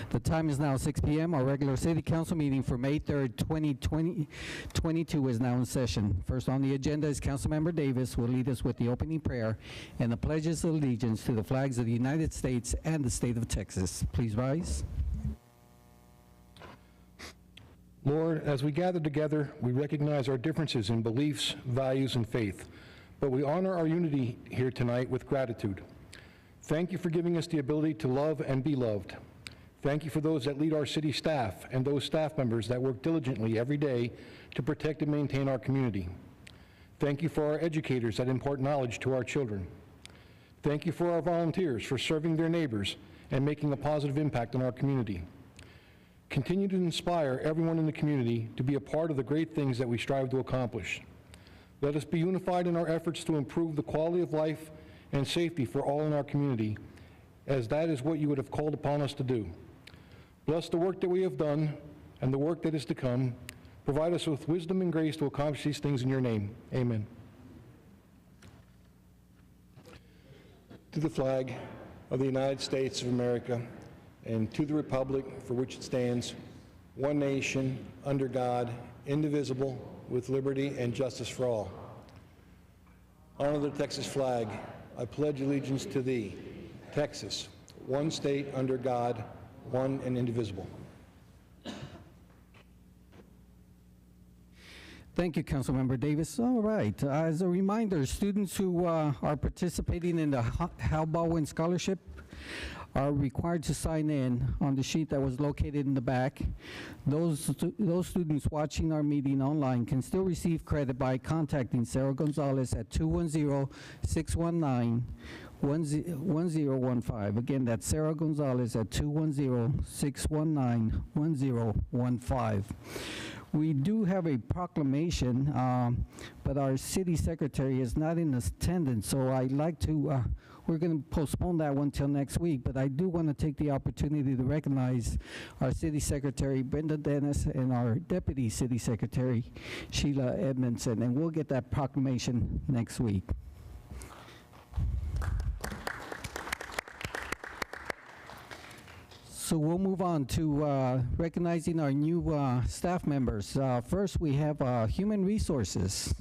The time is now 6 p.m. Our regular City Council meeting for May 3rd, 2022 is now in session. First on the agenda is Councilmember Davis will lead us with the opening prayer and the pledges of allegiance to the flags of the United States and the state of Texas. Please rise. Lord, as we gather together, we recognize our differences in beliefs, values, and faith, but we honor our unity here tonight with gratitude. Thank you for giving us the ability to love and be loved. Thank you for those that lead our city staff and those staff members that work diligently every day to protect and maintain our community. Thank you for our educators that impart knowledge to our children. Thank you for our volunteers for serving their neighbors and making a positive impact on our community. Continue to inspire everyone in the community to be a part of the great things that we strive to accomplish. Let us be unified in our efforts to improve the quality of life and safety for all in our community, as that is what you would have called upon us to do. Bless the work that we have done and the work that is to come. Provide us with wisdom and grace to accomplish these things in your name. Amen. To the flag of the United States of America and to the republic for which it stands, one nation, under God, indivisible, with liberty and justice for all. Honor the Texas flag. I pledge allegiance to thee, Texas, one state under God, one and indivisible. Thank you, Councilmember Davis. All right. As a reminder, students who are participating in the Hal Baldwin Scholarship are required to sign in on the sheet that was located in the back. Those students watching our meeting online can still receive credit by contacting Sarah Gonzalez at 210-619-1015. Again, that's Sarah Gonzalez at 210-619-1015. We do have a proclamation, but our city secretary is not in attendance, so I'd like to, we're going to postpone that one till next week, but I do want to take the opportunity to recognize our city secretary, Brenda Dennis, and our deputy city secretary, Sheila Edmondson, and we'll get that proclamation next week. So we'll move on to recognizing our new staff members. First, we have Human Resources.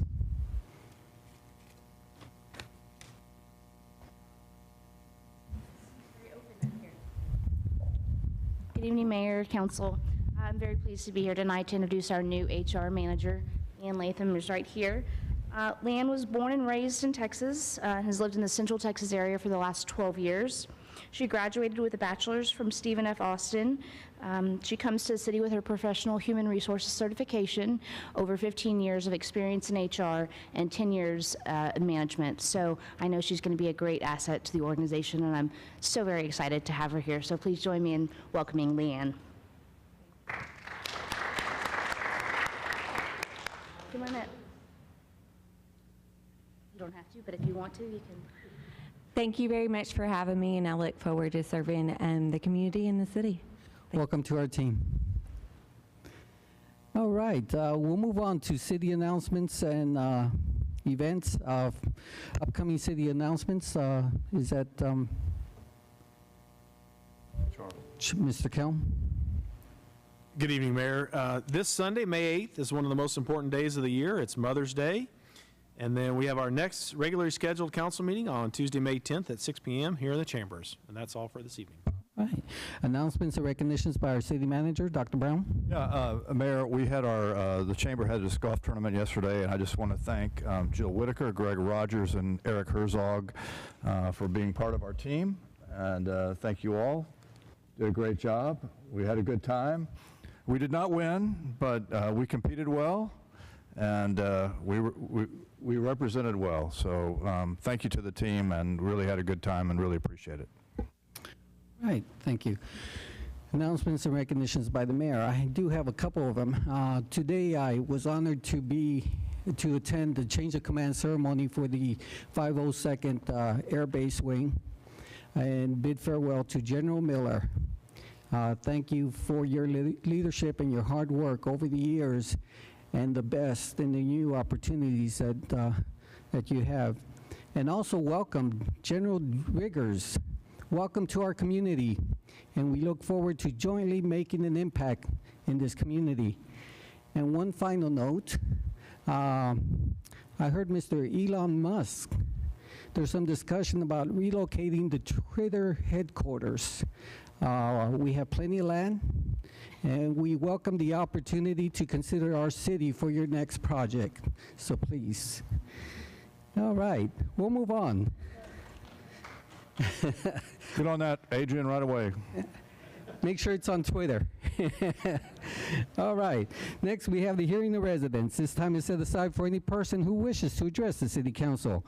Good evening, Mayor, Council. I'm very pleased to be here tonight to introduce our new HR manager, Ann Latham, who's right here. Leanne was born and raised in Texas, has lived in the Central Texas area for the last 12 years. She graduated with a bachelor's from Stephen F. Austin. She comes to the city with her professional human resources certification, over 15 years of experience in HR, and 10 years in management. So I know she's going to be a great asset to the organization, and I'm so very excited to have her here. So please join me in welcoming Leanne. Come on in. You don't have to, but if you want to, you can. Thank you very much for having me, and I look forward to serving the community and the city. Welcome to our team. All right, we'll move on to city announcements and events. Upcoming city announcements, is that Mr. Kelm? Good evening, Mayor. This Sunday, May 8th, is one of the most important days of the year. It's Mother's Day. And then we have our next regularly scheduled council meeting on Tuesday, May 10th at 6 p.m. here in the chambers. And that's all for this evening. All right. Announcements and recognitions by our city manager, Dr. Brown. Yeah, Mayor, we had the chamber had a disc golf tournament yesterday, and I just want to thank Jill Whitaker, Greg Rogers, and Eric Herzog for being part of our team. And thank you all. Did a great job. We had a good time. We did not win, but we competed well, and we represented well. So thank you to the team, and really had a good time and really appreciate it. Right, thank you. Announcements and recognitions by the mayor. I do have a couple of them. Today I was honored to attend the change of command ceremony for the 502nd Air Base Wing and bid farewell to General Miller. Thank you for your leadership and your hard work over the years, and the best in the new opportunities that you have. And also welcome General Riggers. Welcome to our community. and we look forward to jointly making an impact in this community. And one final note, I heard Mr. Elon Musk, there's some discussion about relocating the Twitter headquarters. We have plenty of land, and we welcome the opportunity to consider our city for your next project. So please. All right, we'll move on. Get on that, Adrian, right away. Make sure it's on Twitter. All right. Next, we have the hearing of residents. This time is set aside for any person who wishes to address the city council.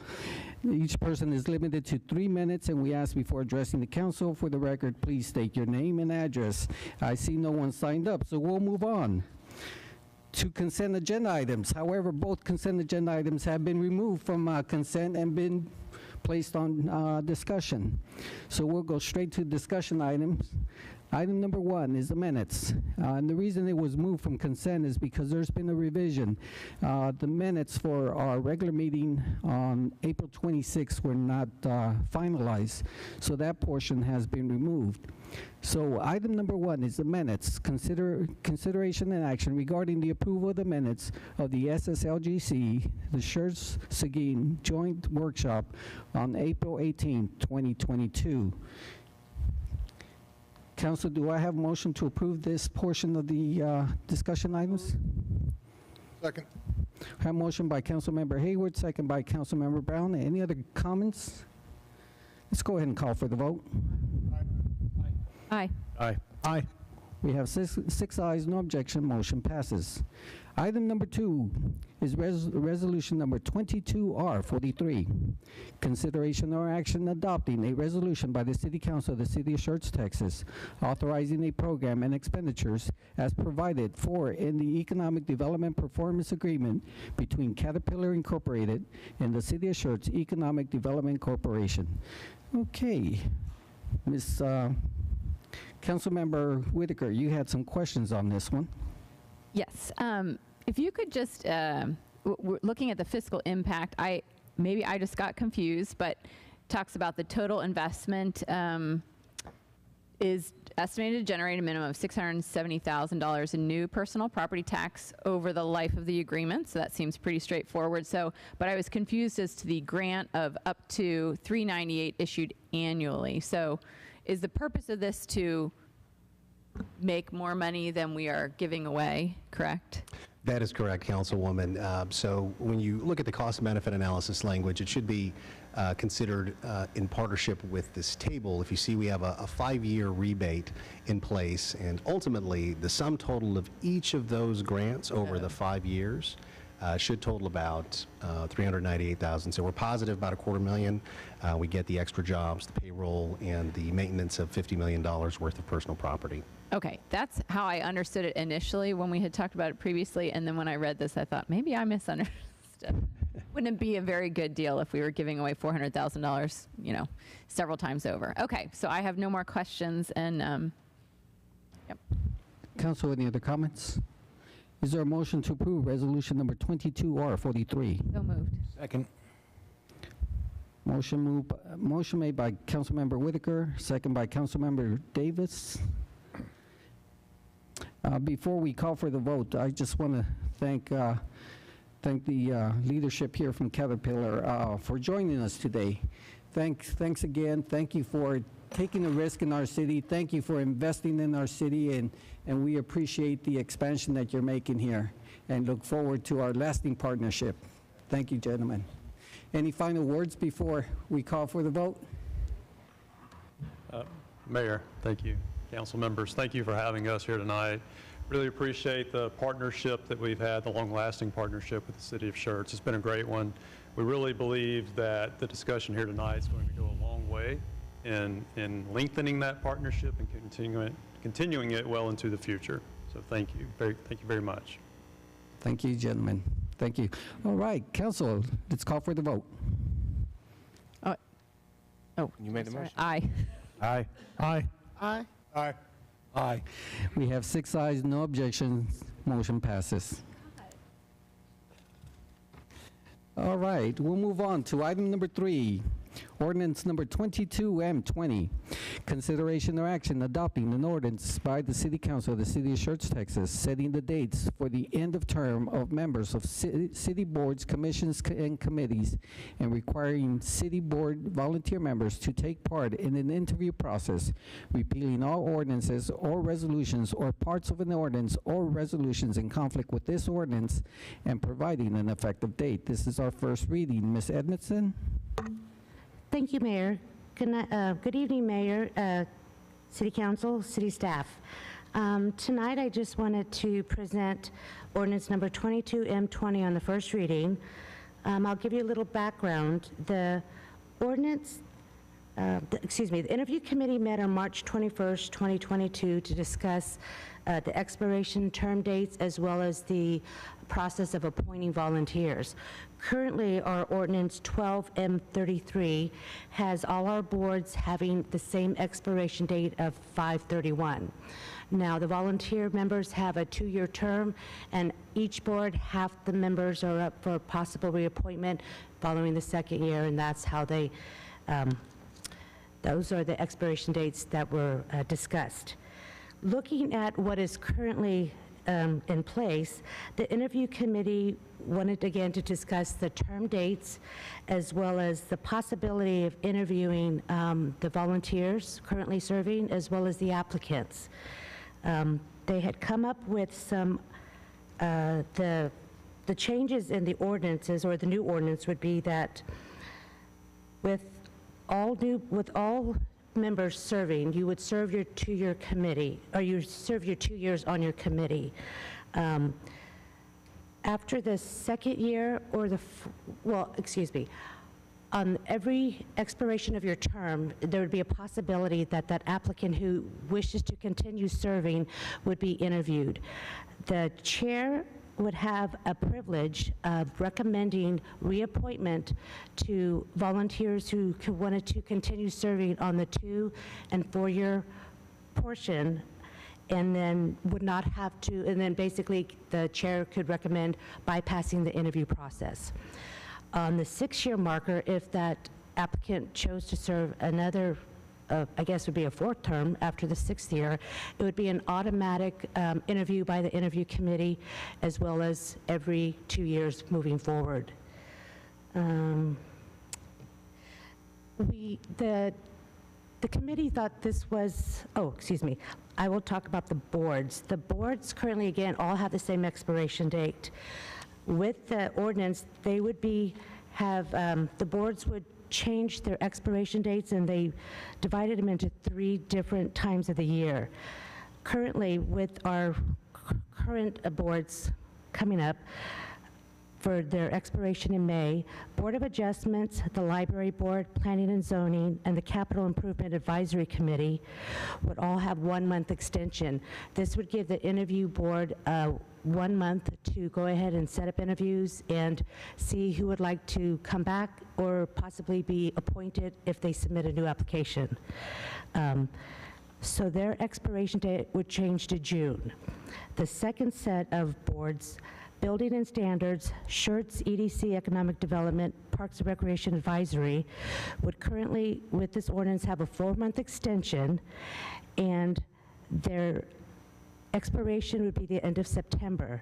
Each person is limited to 3 minutes, and we ask before addressing the council, for the record, please state your name and address. I see no one signed up, so we'll move on to consent agenda items. However, both consent agenda items have been removed from consent and been placed on discussion. So we'll go straight to discussion items. Item number 1 is the minutes. And the reason it was moved from consent is because there's been a revision. The minutes for our regular meeting on April 26th were not finalized, so that portion has been removed. So item number 1 is the minutes. Consideration and action regarding the approval of the minutes of the SSLGC, the Schertz Seguin Joint Workshop on April 18, 2022. Council, do I have a motion to approve this portion of the discussion items? Second. I have a motion by Councilmember Hayward, second by Councilmember Brown. Any other comments? Let's go ahead and call for the vote. Aye. Aye. Aye. We have six ayes, no objection, motion passes. Item number 2 is resolution number 22R43. Consideration or action adopting a resolution by the City Council of the City of Schertz, Texas, authorizing a program and expenditures as provided for in the Economic Development Performance Agreement between Caterpillar Incorporated and the City of Schertz Economic Development Corporation. Okay, Ms. Councilmember Whitaker, you had some questions on this one. Yes. If you could just, we're looking at the fiscal impact, maybe I just got confused, but talks about the total investment is estimated to generate a minimum of $670,000 in new personal property tax over the life of the agreement. So that seems pretty straightforward. So, but I was confused as to the grant of up to $398 issued annually. So is the purpose of this to make more money than we are giving away, correct? That is correct, Councilwoman. So when you look at the cost benefit analysis language, it should be considered in partnership with this table. If you see, we have a 5-year rebate in place, and ultimately the sum total of each of those grants over the 5 years should total about $398,000. So we're positive about $250,000. We get the extra jobs, the payroll, and the maintenance of $50 million worth of personal property. Okay, that's how I understood it initially when we had talked about it previously, and then when I read this, I thought maybe I misunderstood. Wouldn't it be a very good deal if we were giving away $400,000, you know, several times over? Okay, so I have no more questions, and yep. Council, any other comments? Is there a motion to approve resolution number 22R43? So moved. Second. Motion made by Councilmember Whitaker, second by Councilmember Davis. Before we call for the vote, I just want to thank the leadership here from Caterpillar for joining us today. Thanks again. Thank you for taking a risk in our city. Thank you for investing in our city, and we appreciate the expansion that you're making here and look forward to our lasting partnership. Thank you, gentlemen. Any final words before we call for the vote? Mayor, thank you. Council members, thank you for having us here tonight. Really appreciate the partnership that we've had, the long-lasting partnership with the City of Schertz. It's been a great one. We really believe that the discussion here tonight is going to go a long way in lengthening that partnership and continuing it well into the future. So thank you very much. Thank you, gentlemen. Thank you. All right, Council, let's call for the vote. Oh, You made the motion. Aye. Aye. Aye. Aye. Aye. Aye. We have 6 ayes, no objections. Motion passes. All right, we'll move on to item number 3. Ordinance number 22M20, consideration or action adopting an ordinance by the City Council of the City of Schertz, Texas, setting the dates for the end of term of members of city boards, commissions, and committees, and requiring city board volunteer members to take part in an interview process, repealing all ordinances or resolutions or parts of an ordinance or resolutions in conflict with this ordinance, and providing an effective date. This is our first reading. Ms. Edmondson? Thank you, Mayor. Good evening, Mayor, City Council, City staff. Tonight, I just wanted to present ordinance number 22M20 on the first reading. I'll give you a little background. The ordinance, the interview committee met on March 21st, 2022 to discuss the expiration term dates as well as the process of appointing volunteers. Currently, our ordinance 12M33 has all our boards having the same expiration date of 5/31. Now, the volunteer members have a 2-year term, and each board, half the members are up for possible reappointment following the second year, and that's how they, those are the expiration dates that were discussed. Looking at what is currently in place, the interview committee wanted again to discuss the term dates as well as the possibility of interviewing the volunteers currently serving as well as the applicants. They had come up with some, the changes in the ordinances, or the new ordinance would be that with all members serving, you would serve your 2-year committee, or you serve your 2 years on your committee. After the second year, or on every expiration of your term, there would be a possibility that that applicant who wishes to continue serving would be interviewed. The chair would have a privilege of recommending reappointment to volunteers who wanted to continue serving on the 2- and 4-year portion, and then would not have to, and then basically the chair could recommend bypassing the interview process. On the 6-year marker, if that applicant chose to serve another, I guess would be a 4th term after the 6th year, it would be an automatic interview by the interview committee, as well as every 2 years moving forward. The committee thought this was, I will talk about the boards. The boards currently, again, all have the same expiration date. With the ordinance, they would the boards would change their expiration dates, and they divided them into 3 different times of the year. Currently, with our current boards coming up for their expiration in May, Board of Adjustments, the Library Board, Planning and Zoning, and the Capital Improvement Advisory Committee would all have 1-month extension. This would give the interview board 1 month to go ahead and set up interviews and see who would like to come back or possibly be appointed if they submit a new application. So their expiration date would change to June. The second set of boards, Building and Standards, Schertz, EDC, Economic Development, Parks and Recreation Advisory, would currently, with this ordinance, have a 4-month extension, and their expiration would be the end of September.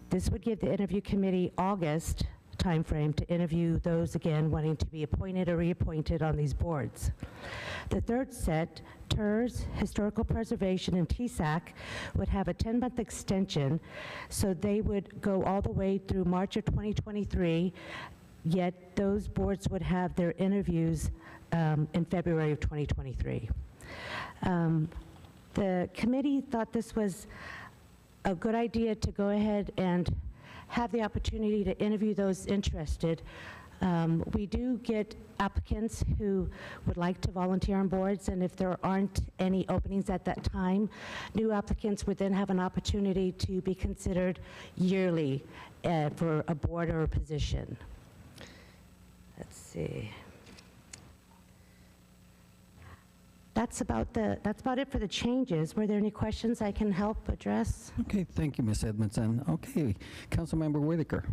This would give the interview committee August timeframe to interview those, again, wanting to be appointed or reappointed on these boards. The third set, TERS, Historical Preservation, and TSAC, would have a 10-month extension, so they would go all the way through March of 2023, yet those boards would have their interviews in February of 2023. The committee thought this was a good idea to go ahead and have the opportunity to interview those interested. We do get applicants who would like to volunteer on boards, and if there aren't any openings at that time, new applicants would then have an opportunity to be considered yearly for a board or a position. Let's see. That's about it for the changes. Were there any questions I can help address? Okay, thank you, Ms. Edmondson. Okay, Councilmember Whitaker.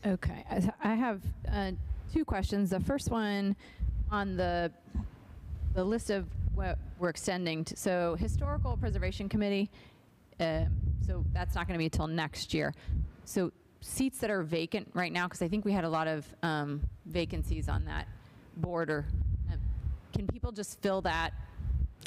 Okay, I have two questions. The first one on the list of what we're extending to, so Historical Preservation Committee, so that's not going to be until next year. So seats that are vacant right now, because I think we had a lot of vacancies on that board, or can people just fill that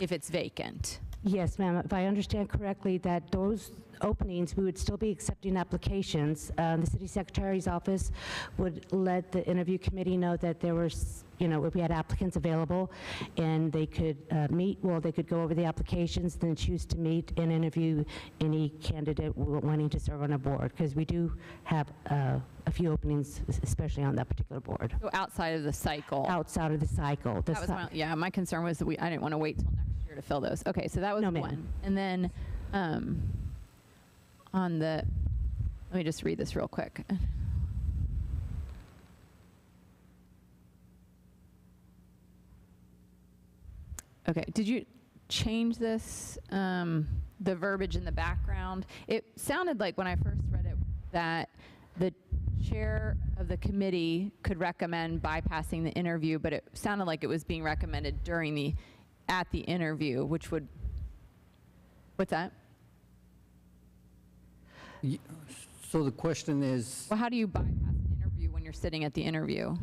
if it's vacant? Yes, ma'am. If I understand correctly, that those openings, we would still be accepting applications. The city secretary's office would let the interview committee know that there was, if we had applicants available, and they could they could go over the applications, then choose to meet and interview any candidate wanting to serve on a board, because we do have a few openings, especially on that particular board. So outside of the cycle. Outside of the cycle. That was my concern was that I didn't want to wait till next year to fill those. Okay, so that was one. And then let me just read this real quick. Okay, did you change this, the verbiage in the background? It sounded like when I first read it that the chair of the committee could recommend bypassing the interview, but it sounded like it was being recommended at the interview, which would, what's that? So the question is... Well, how do you bypass an interview when you're sitting at the interview?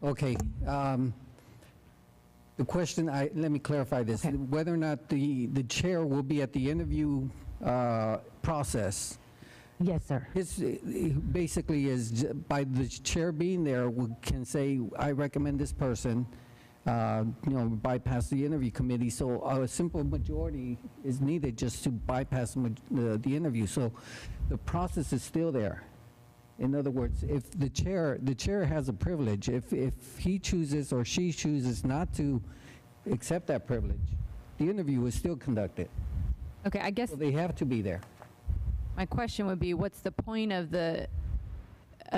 Okay. The question, let me clarify this. Okay. Whether or not the chair will be at the interview process. Yes, sir. Basically is by the chair being there, we can say, I recommend this person, bypass the interview committee. So a simple majority is needed just to bypass the interview. So the process is still there. In other words, if the chair has a privilege, if he chooses or she chooses not to accept that privilege, the interview is still conducted. Okay, I guess So they have to be there. my question would be, what's the point of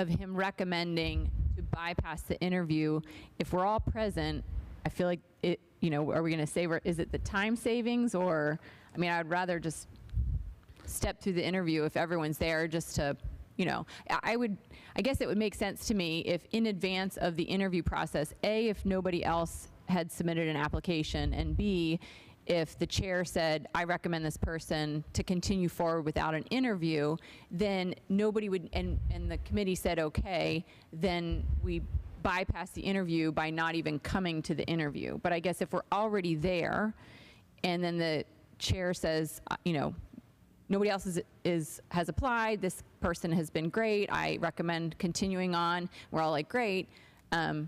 him recommending to bypass the interview? If we're all present, I feel like it, are we going to save, is it the time savings, or, I'd rather just step through the interview if everyone's there just to, I guess it would make sense to me if in advance of the interview process, A, if nobody else had submitted an application, and B, if the chair said, I recommend this person to continue forward without an interview, then nobody would, and the committee said, okay, then we bypass the interview by not even coming to the interview. But I guess if we're already there, and then the chair says, nobody else has applied, this person has been great, I recommend continuing on, we're all like, great, I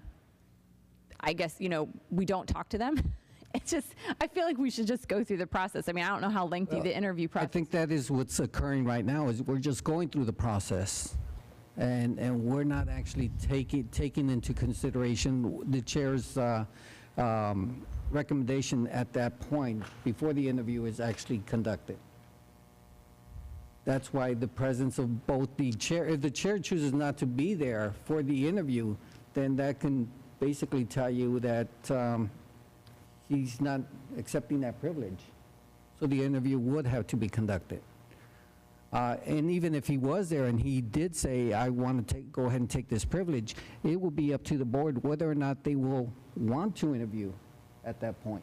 guess, we don't talk to them. It's just, I feel like we should just go through the process. I don't know how lengthy the interview process. I think that is what's occurring right now, is we're just going through the process. And we're not actually taking into consideration the chair's recommendation at that point before the interview is actually conducted. That's why the presence of both the chair, if the chair chooses not to be there for the interview, then that can basically tell you that he's not accepting that privilege. So the interview would have to be conducted. And even if he was there and he did say, I want to go ahead and take this privilege, it will be up to the board whether or not they will want to interview at that point.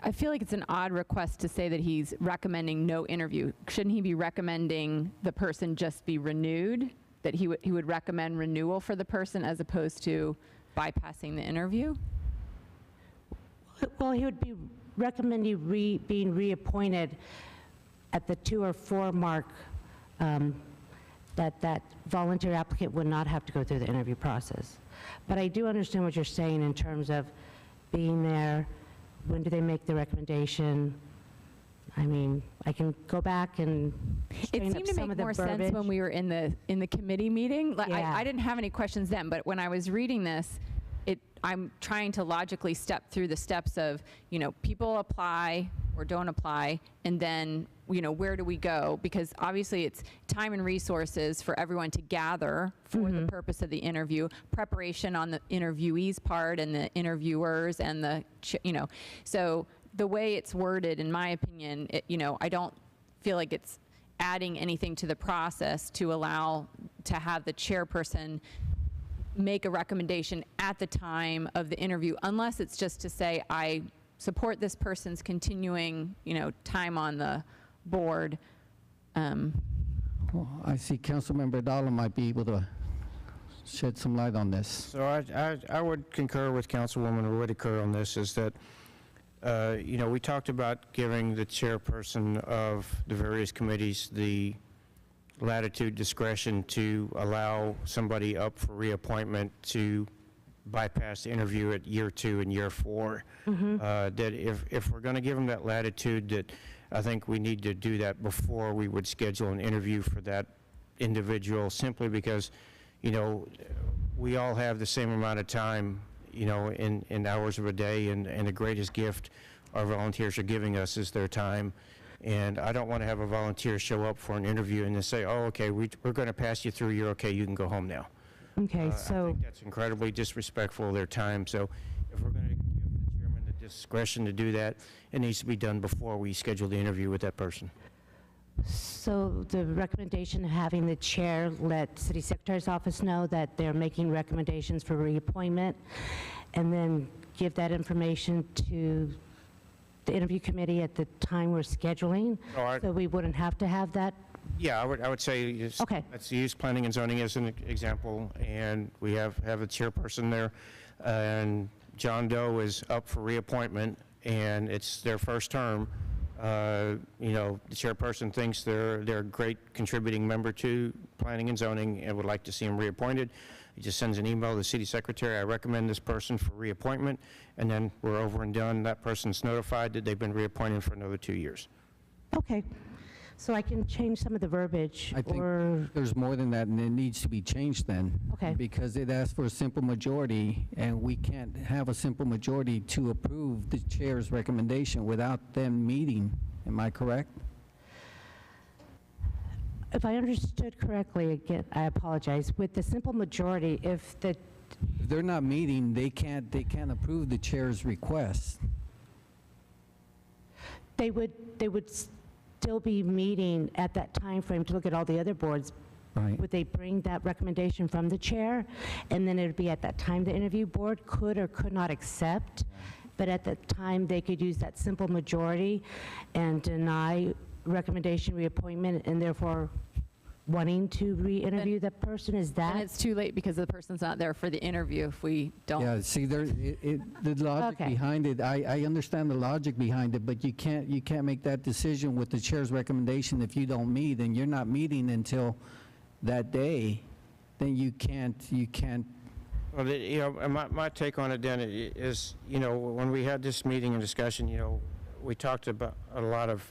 I feel like it's an odd request to say that he's recommending no interview. Shouldn't he be recommending the person just be renewed? That he would recommend renewal for the person as opposed to bypassing the interview? Well, he would be recommending being reappointed at the 2 or 4 mark, that volunteer applicant would not have to go through the interview process. But I do understand what you're saying in terms of being there. When do they make the recommendation? I can go back and straighten up some of the verbiage. It seemed to make more sense when we were in the committee meeting. Yeah. I didn't have any questions then, but when I was reading this, I'm trying to logically step through the steps of, people apply or don't apply, and then, where do we go? Because obviously it's time and resources for everyone to gather for the purpose of the interview, preparation on the interviewee's part and the interviewers and so the way it's worded, in my opinion, I don't feel like it's adding anything to the process to allow to have the chairperson make a recommendation at the time of the interview, unless it's just to say, I support this person's continuing, time on the board. Well, I see Councilmember Dahlen might be able to shed some light on this. So I would concur with Councilwoman Whitaker on this, is that, we talked about giving the chairperson of the various committees the latitude, discretion to allow somebody up for reappointment to bypass the interview at year 2 and year 4. That if we're going to give them that latitude, that I think we need to do that before we would schedule an interview for that individual, simply because, we all have the same amount of time, in hours of a day, and the greatest gift our volunteers are giving us is their time. And I don't want to have a volunteer show up for an interview and then say, oh, okay, we're going to pass you through, you're okay, you can go home now. Okay, I so, think that's incredibly disrespectful of their time. So if we're going to give the chairman the discretion to do that, it needs to be done before we schedule the interview with that person. so the recommendation, having the chair let City Secretary's office know that they're making recommendations for reappointment, and then give that information to the interview committee at the time we're scheduling, so we wouldn't have to have that. Yeah, I would say, Okay. let's use planning and zoning as an example, and we have a chairperson there, and John Doe is up for reappointment, and it's their first term. The chairperson thinks they're a great contributing member to planning and zoning and would like to see him reappointed. He just sends an email to the city secretary, I recommend this person for reappointment, and then we're over and done. That person's notified that they've been reappointed for another 2 years. Okay, so I can change some of the verbiage, I think or, there's more than that, and it needs to be changed then. Okay. Because it asks for a simple majority, and we can't have a simple majority to approve the chair's recommendation without them meeting. Am I correct? if I understood correctly, again, I apologize, with the simple majority, if If they're not meeting, they can't approve the chair's request. they would still be meeting at that time frame to look at all the other boards, Right. would they bring that recommendation from the chair? And then it would be at that time the interview board could or could not accept, but at that time they could use that simple majority and deny recommendation reappointment, and therefore wanting to re-interview that person? Is And that? it's too late because the person's not there for the interview if we don't. Yeah, see, the logic Okay. behind it, I understand the logic behind it, but you can't make that decision with the chair's recommendation if you don't meet, and you're not meeting until that day, then you can't. Well, my take on it then is, when we had this meeting and discussion, we talked about a lot of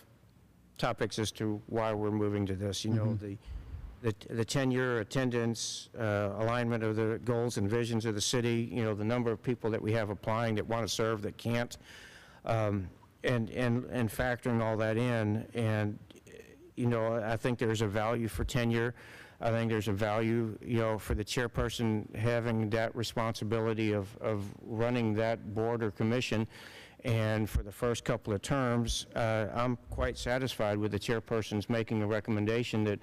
topics as to why we're moving to this, the tenure, attendance, alignment of the goals and visions of the city, the number of people that we have applying that want to serve that can't, and factoring all that in. And, I think there's a value for tenure. I think there's a value, for the chairperson having that responsibility of running that board or commission. And for the first couple of terms, I'm quite satisfied with the chairperson's making a recommendation that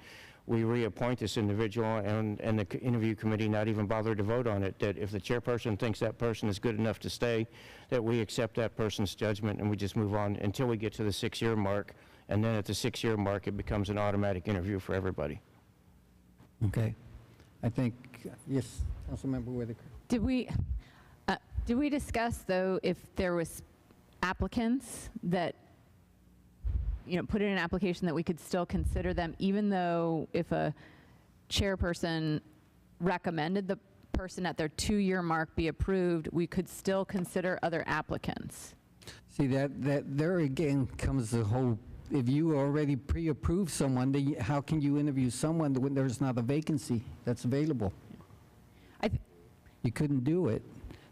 we reappoint this individual, and the interview committee not even bother to vote on it, that if the chairperson thinks that person is good enough to stay, that we accept that person's judgment and we just move on until we get to the 6-year mark. And then at the 6-year mark, it becomes an automatic interview for everybody. Okay. I think, yes, Councilmember Whitaker. Did we discuss, though, if there was applicants that, put in an application that we could still consider them, even though if a chairperson recommended the person at their 2-year mark be approved, we could still consider other applicants? See, that there again comes the whole, if you already pre-approved someone, then how can you interview someone when there's not a vacancy that's available? You couldn't do it.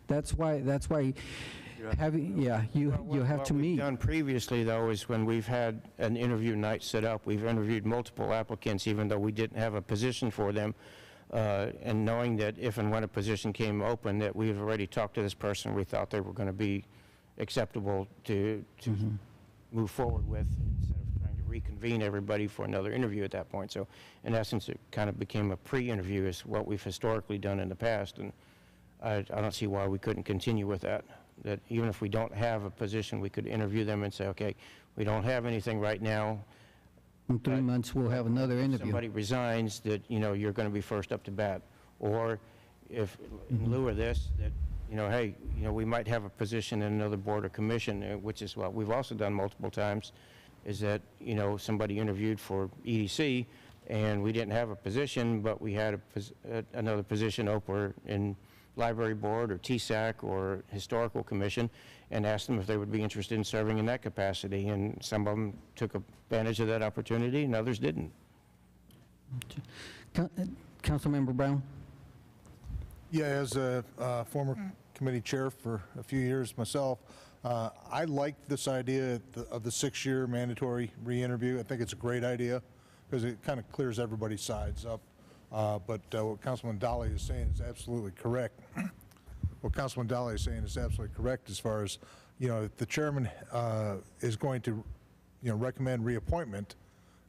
That's why having, you have to What we've meet. done previously, though, is when we've had an interview night set up, we've interviewed multiple applicants, even though we didn't have a position for them, and knowing that if and when a position came open, that we've already talked to this person, we thought they were going to be acceptable to move forward with, instead of trying to reconvene everybody for another interview at that point. So in essence, it kind of became a pre-interview, is what we've historically done in the past, and I don't see why we couldn't continue with that. That even if we don't have a position, we could interview them and say, okay, we don't have anything right now. In 3 months, we'll have another If interview. somebody resigns, that, you're going to be first up to bat. Or if, in lieu of this, that, hey, we might have a position in another board or commission, which is what we've also done multiple times, is that, somebody interviewed for EDC, and we didn't have a position, but we had another position open in library board or TSAC or historical commission, and asked them if they would be interested in serving in that capacity. And some of them took advantage of that opportunity, and others didn't. Councilmember Brown? Yeah, as a former committee chair for a few years myself, I like this idea of the 6-year mandatory re-interview. I think it's a great idea because it kind of clears everybody's sides up. But what Councilman Dolly is saying is absolutely correct. What Councilman Dolly is saying is absolutely correct as far as, if the chairman is going to, recommend reappointment,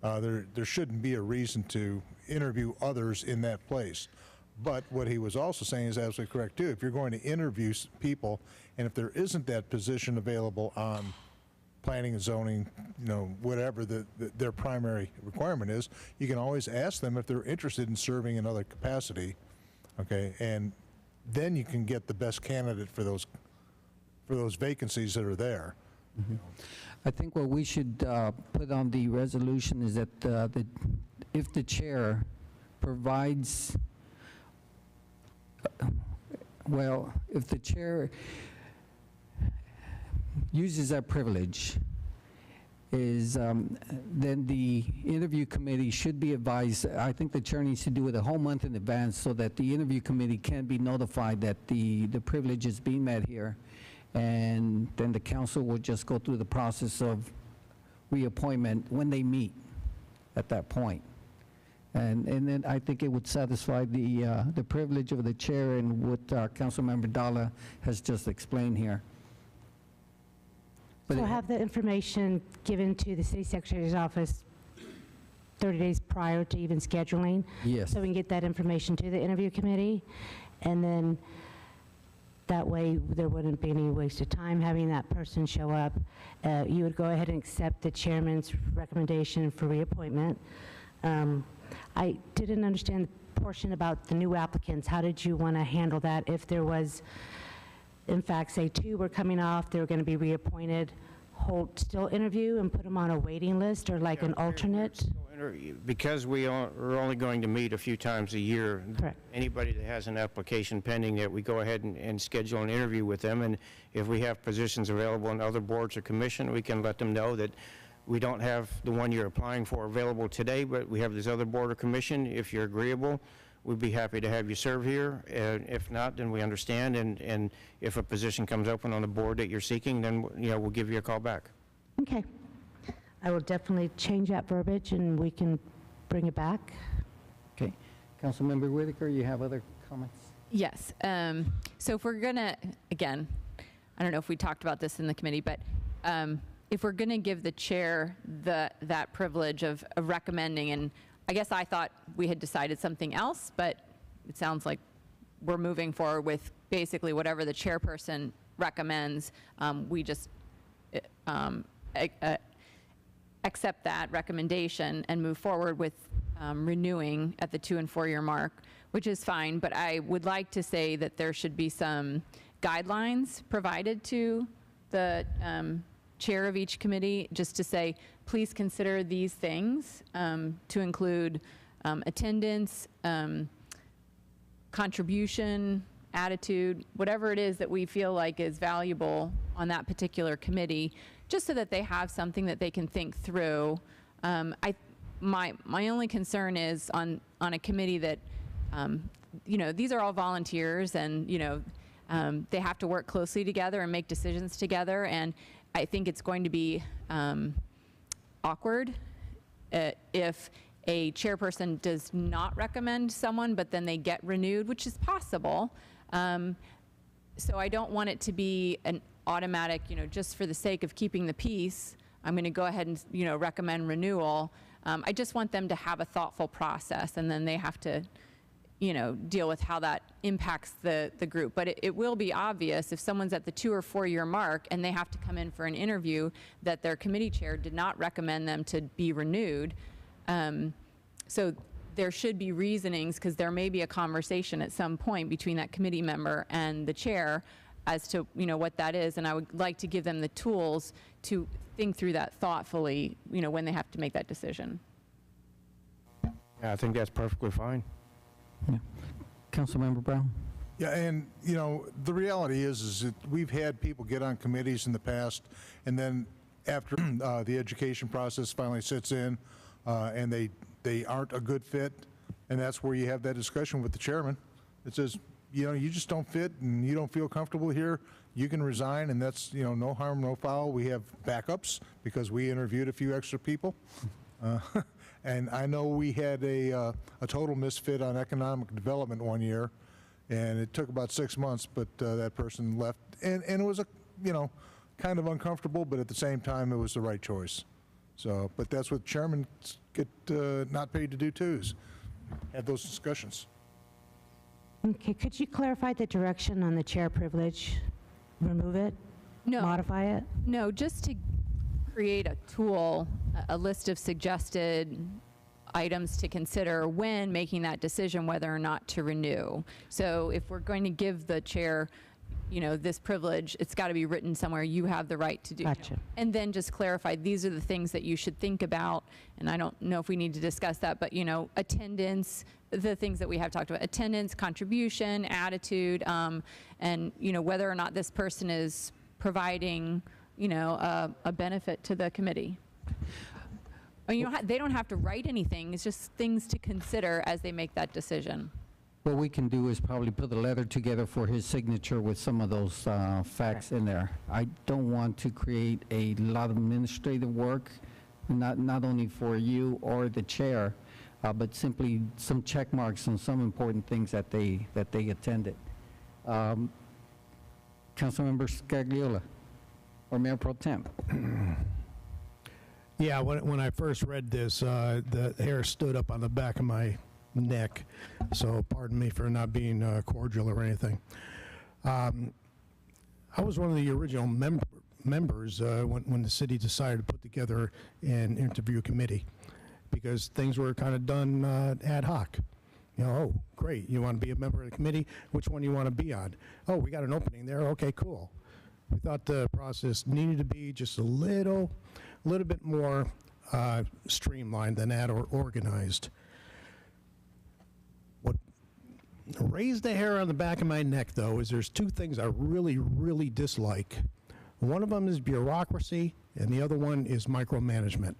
there shouldn't be a reason to interview others in that place. But what he was also saying is absolutely correct too. If you're going to interview people, and if there isn't that position available on planning and zoning, whatever their primary requirement is, you can always ask them if they're interested in serving in other capacity, okay? And then you can get the best candidate for those vacancies that are there. Mm-hmm. I think what we should put on the resolution is that if the chair provides, if the chair uses that privilege, then the interview committee should be advised. I think the chair needs to do it a whole month in advance so that the interview committee can be notified that the privilege is being met here, and then the council will just go through the process of reappointment when they meet at that point. And then I think it would satisfy the privilege of the chair and what Councilmember Dalla has just explained here. So have the information given to the city secretary's office 30 days prior to even scheduling? Yes. So we can get that information to the interview committee, and then that way there wouldn't be any waste of time having that person show up. You would go ahead and accept the chairman's recommendation for reappointment. I didn't understand the portion about the new applicants. How did you want to handle that if there was, in fact, say 2 were coming off, they were going to be reappointed, still interview and put them on a waiting list or like an alternate? Because we are only going to meet a few times a year, Correct. Anybody that has an application pending, that we go ahead and schedule an interview with them. And if we have positions available in other boards or commission, we can let them know that we don't have the one you're applying for available today, but we have this other board or commission. If you're agreeable, we'd be happy to have you serve here. If not, then we understand. And if a position comes open on the board that you're seeking, then we'll give you a call back. Okay. I will definitely change that verbiage and we can bring it back. Okay. Councilmember Whitaker, you have other comments? Yes. So if we're going to, again, I don't know if we talked about this in the committee, but if we're going to give the chair that privilege of recommending, and I guess I thought we had decided something else, but it sounds like we're moving forward with basically whatever the chairperson recommends. We just accept that recommendation and move forward with renewing at the 2- and 4-year mark, which is fine. But I would like to say that there should be some guidelines provided to the chair of each committee, just to say, please consider these things, to include attendance, contribution, attitude, whatever it is that we feel like is valuable on that particular committee, just so that they have something that they can think through. My only concern is on a committee that, these are all volunteers, and they have to work closely together and make decisions together, and I think it's going to be awkward if a chairperson does not recommend someone, but then they get renewed, which is possible. So I don't want it to be an automatic, just for the sake of keeping the peace, I'm going to go ahead and, recommend renewal. I just want them to have a thoughtful process, and then they have to, deal with how that impacts the group. But it will be obvious if someone's at the 2 or 4 year mark and they have to come in for an interview that their committee chair did not recommend them to be renewed. So there should be reasonings, because there may be a conversation at some point between that committee member and the chair as to, what that is. And I would like to give them the tools to think through that thoughtfully, when they have to make that decision. Yeah, I think that's perfectly fine. Yeah. Councilmember Brown? Yeah, and, the reality is that we've had people get on committees in the past, and then after the education process finally sits in, and they aren't a good fit, and that's where you have that discussion with the chairman. It says, you just don't fit, and you don't feel comfortable here, you can resign, and that's, no harm, no foul. We have backups, because we interviewed a few extra people. And I know we had a total misfit on economic development one year, and it took about 6 months, but that person left. And it was, kind of uncomfortable, but at the same time, it was the right choice. So, but that's what chairmen get not paid to do too, is have those discussions. Okay, could you clarify the direction on the chair privilege? Remove it? No. Modify it? No, just to create a tool, a list of suggested items to consider when making that decision whether or not to renew. So if we're going to give the chair, this privilege, it's got to be written somewhere. You have the right to do. Gotcha. And then just clarify, these are the things that you should think about. And I don't know if we need to discuss that, but, attendance, the things that we have talked about, attendance, contribution, attitude, and, whether or not this person is providing, a benefit to the committee. I mean, they don't have to write anything. It's just things to consider as they make that decision. What we can do is probably put a letter together for his signature with some of those facts in there. I don't want to create a lot of administrative work, not only for you or the chair, but simply some check marks on some important things that they attended. Councilmember Scagliola, or Mayor Pro Tem. Yeah, when I first read this, the hair stood up on the back of my neck, so pardon me for not being cordial or anything. I was one of the original members when the city decided to put together an interview committee, because things were kind of done ad hoc. Oh, great, you want to be a member of the committee? Which one do you want to be on? Oh, we got an opening there, okay, cool. We thought the process needed to be just a little bit more streamlined than that, or organized. What raised the hair on the back of my neck, though, is there's two things I really, really dislike. One of them is bureaucracy, and the other one is micromanagement.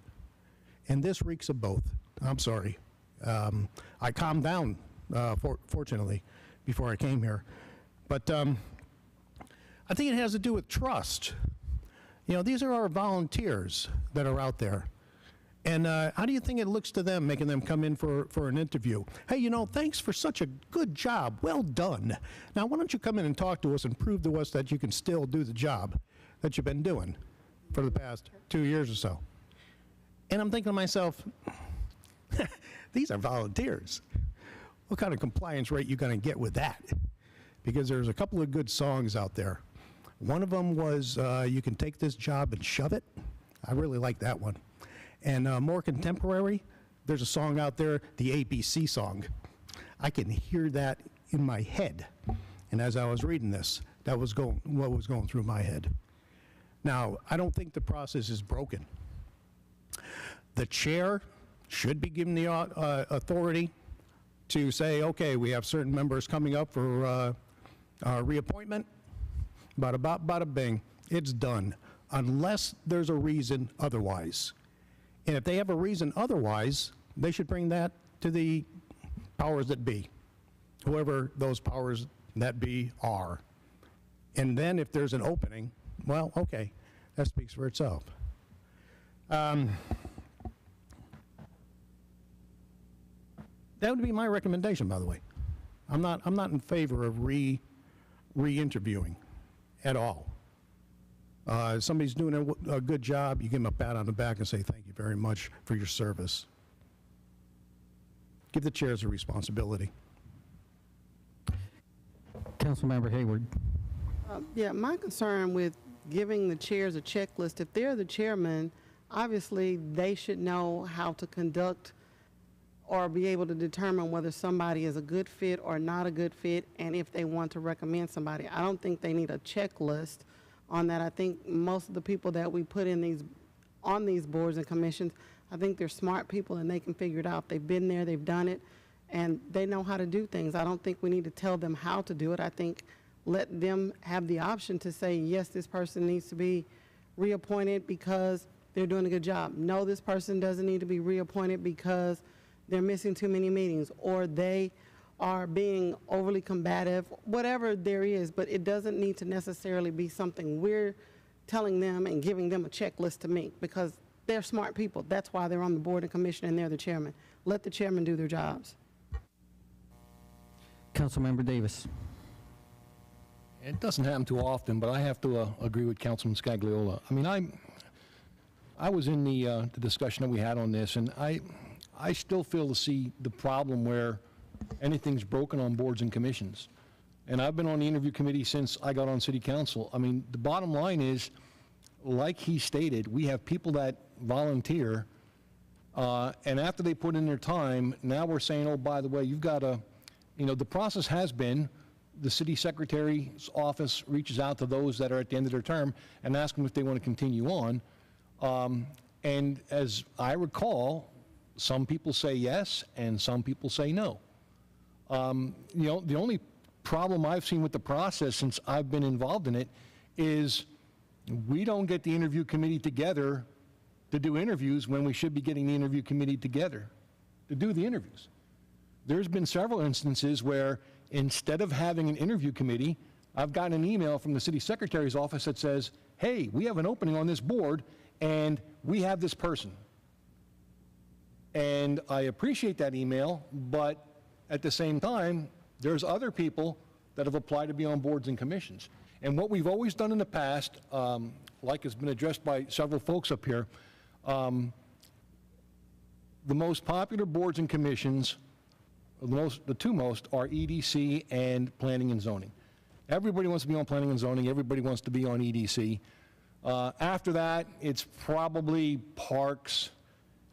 And this reeks of both. I'm sorry. I calmed down, fortunately, before I came here. But I think it has to do with trust. These are our volunteers that are out there. And how do you think it looks to them, making them come in for an interview? Hey, thanks for such a good job. Well done. Now, why don't you come in and talk to us and prove to us that you can still do the job that you've been doing for the past 2 years or so? And I'm thinking to myself, these are volunteers. What kind of compliance rate you going to get with that? Because there's a couple of good songs out there. One of them was, You Can Take This Job and Shove It. I really like that one. And more contemporary, there's a song out there, the ABC song. I can hear that in my head. And as I was reading this, that was what was going through my head. Now, I don't think the process is broken. The chair should be given the authority to say, okay, we have certain members coming up for reappointment. Bada bing, it's done, unless there's a reason otherwise. And if they have a reason otherwise, they should bring that to the powers that be, whoever those powers that be are. And then if there's an opening, well, okay, that speaks for itself. That would be my recommendation, by the way. I'm not in favor of re-interviewing at all. If somebody's doing a good job, you give them a pat on the back and say, thank you very much for your service. Give the chairs a responsibility. Councilmember Hayward. Yeah, my concern with giving the chairs a checklist, if they're the chairman, obviously they should know how to conduct or be able to determine whether somebody is a good fit or not a good fit, and if they want to recommend somebody. I don't think they need a checklist on that. I think most of the people that we put in on these boards and commissions, I think they're smart people and they can figure it out. They've been there, they've done it, and they know how to do things. I don't think we need to tell them how to do it. I think let them have the option to say, yes, this person needs to be reappointed because they're doing a good job. No, this person doesn't need to be reappointed because they're missing too many meetings, or they are being overly combative, whatever there is, but it doesn't need to necessarily be something we're telling them and giving them a checklist to meet, because they're smart people. That's why they're on the board and commission and they're the chairman. Let the chairman do their jobs. Councilmember Davis. It doesn't happen too often, but I have to agree with Councilman Scagliola. I mean, I was in the discussion that we had on this, and I still feel to see the problem where anything's broken on boards and commissions. And I've been on the interview committee since I got on city council. I mean, the bottom line is, like he stated, we have people that volunteer, and after they put in their time, now we're saying, oh, by the way, you've got to, the process has been, the city secretary's office reaches out to those that are at the end of their term and ask them if they want to continue on. And as I recall, some people say yes and some people say no. The only problem I've seen with the process since I've been involved in it is we don't get the interview committee together to do interviews when we should be getting the interview committee together to do the interviews. There's been several instances where instead of having an interview committee, I've gotten an email from the city secretary's office that says, hey, we have an opening on this board and we have this person. And I appreciate that email, but at the same time, there's other people that have applied to be on boards and commissions. And what we've always done in the past, like has been addressed by several folks up here, the most popular boards and commissions, the two most are EDC and Planning and Zoning. Everybody wants to be on Planning and Zoning, everybody wants to be on EDC. After that, it's probably Parks,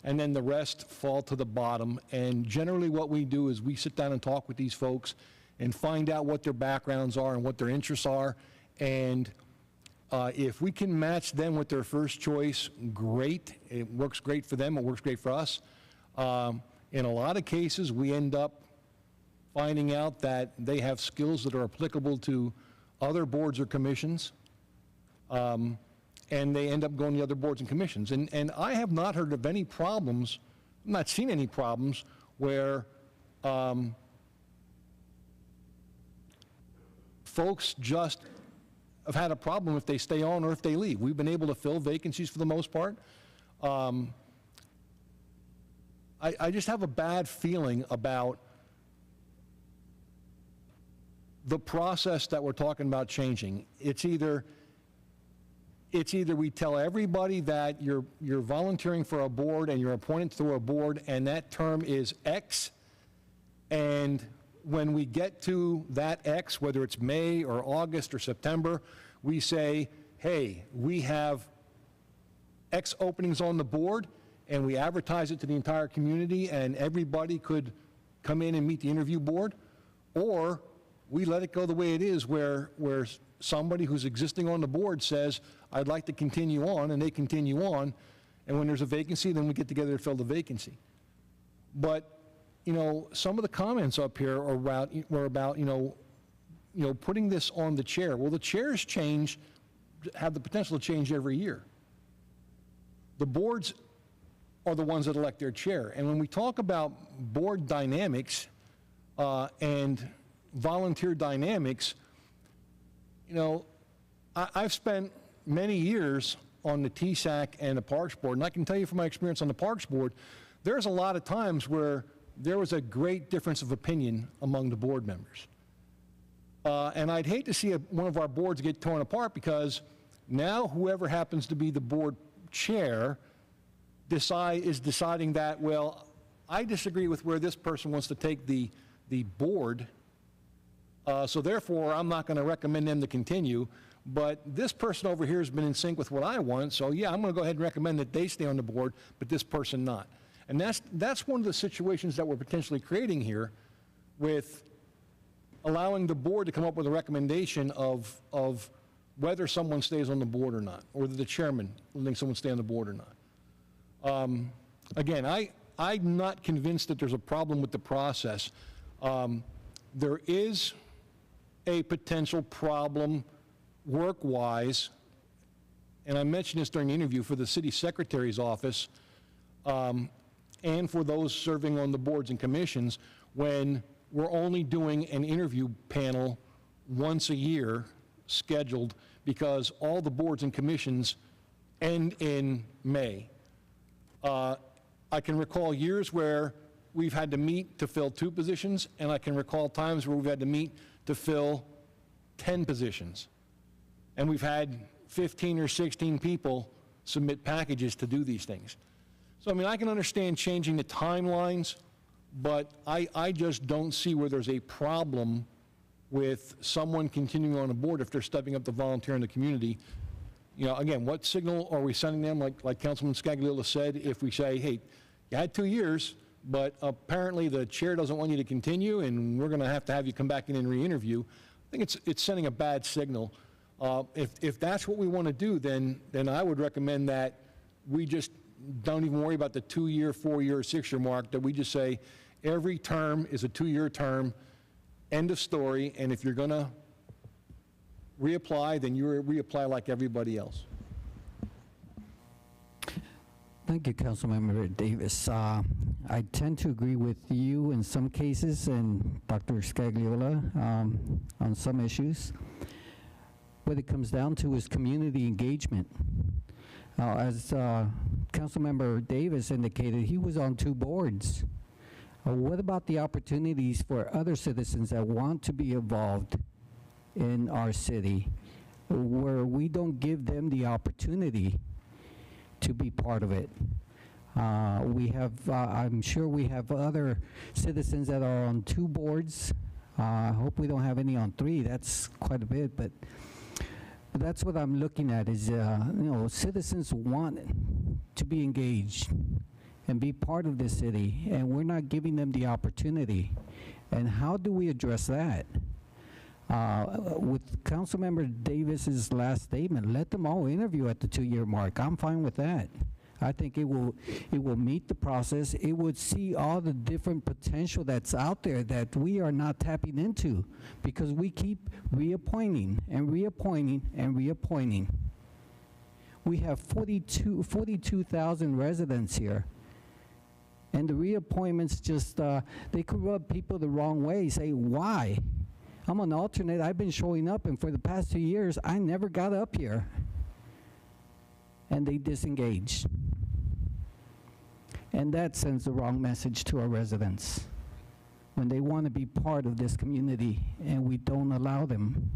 and then the rest fall to the bottom. And generally what we do is we sit down and talk with these folks and find out what their backgrounds are and what their interests are. And if we can match them with their first choice, great. It works great for them, it works great for us. In a lot of cases, we end up finding out that they have skills that are applicable to other boards or commissions. And they end up going to other boards and commissions. And I have not heard of any problems, I've not seen any problems where folks just have had a problem if they stay on or if they leave. We've been able to fill vacancies for the most part. I just have a bad feeling about the process that we're talking about changing. It's either we tell everybody that you're volunteering for a board and you're appointed through a board and that term is X, and when we get to that X, whether it's May or August or September, we say, hey, we have X openings on the board, and we advertise it to the entire community and everybody could come in and meet the interview board, or we let it go the way it is where somebody who's existing on the board says, I'd like to continue on, and they continue on, and when there's a vacancy, then we get together to fill the vacancy. But, some of the comments up here were about putting this on the chair. Well, the chairs have the potential to change every year. The boards are the ones that elect their chair. And when we talk about board dynamics and volunteer dynamics, I've spent many years on the TSAC and the Parks Board, and I can tell you from my experience on the Parks Board, there's a lot of times where there was a great difference of opinion among the board members. And I'd hate to see one of our boards get torn apart because Now, whoever happens to be the board chair is deciding that, well, I disagree with where this person wants to take the board, so therefore, I'm not going to recommend them to continue, but this person over here has been in sync with what I want, so yeah, I'm going to go ahead and recommend that they stay on the board, but this person not. And that's one of the situations that we're potentially creating here with allowing the board to come up with a recommendation of whether someone stays on the board or not, or the chairman letting someone stay on the board or not. Again, I'm not convinced that there's a problem with the process. There is a potential problem work-wise, and I mentioned this during the interview, for the city secretary's office and for those serving on the boards and commissions, when we're only doing an interview panel once a year scheduled, because all the boards and commissions end in May. I can recall years where we've had to meet to fill 2 positions, and I can recall times where we've had to meet to fill 10 positions. And we've had 15 or 16 people submit packages to do these things. So, I mean, I can understand changing the timelines, but I just don't see where there's a problem with someone continuing on a board if they're stepping up to volunteer in the community. You know, again, what signal are we sending them, like Councilman Scagliola said, if we say, hey, you had 2 years, but apparently the chair doesn't want you to continue, and we're going to have you come back in and re-interview. I think it's sending a bad signal. If that's what we want to do, then I would recommend that we just don't even worry about the 2-year, 4-year, 6-year mark, that we just say every term is a 2-year term, end of story, and if you're going to reapply, then you reapply like everybody else. Thank you, Councilmember Davis. I tend to agree with you in some cases and Dr. Scagliola on some issues. What it comes down to is community engagement. As Councilmember Davis indicated, he was on 2 boards. What about the opportunities for other citizens that want to be involved in our city, where we don't give them the opportunity to be part of it? We have, I'm sure we have other citizens that are on 2 boards. I hope we don't have any on 3. That's quite a bit, but that's what I'm looking at is, citizens want to be engaged and be part of the city, and we're not giving them the opportunity. And how do we address that? With Councilmember Davis's last statement, let them all interview at the 2-year mark. I'm fine with that. I think it will meet the process. It would see all the different potential that's out there that we are not tapping into, because we keep reappointing and reappointing and reappointing. We have 42,000 residents here. And the reappointments just, they could rub people the wrong way, say, why? I'm an alternate, I've been showing up, and for the past 2 years, I never got up here. And they disengage. And that sends the wrong message to our residents when they want to be part of this community and we don't allow them.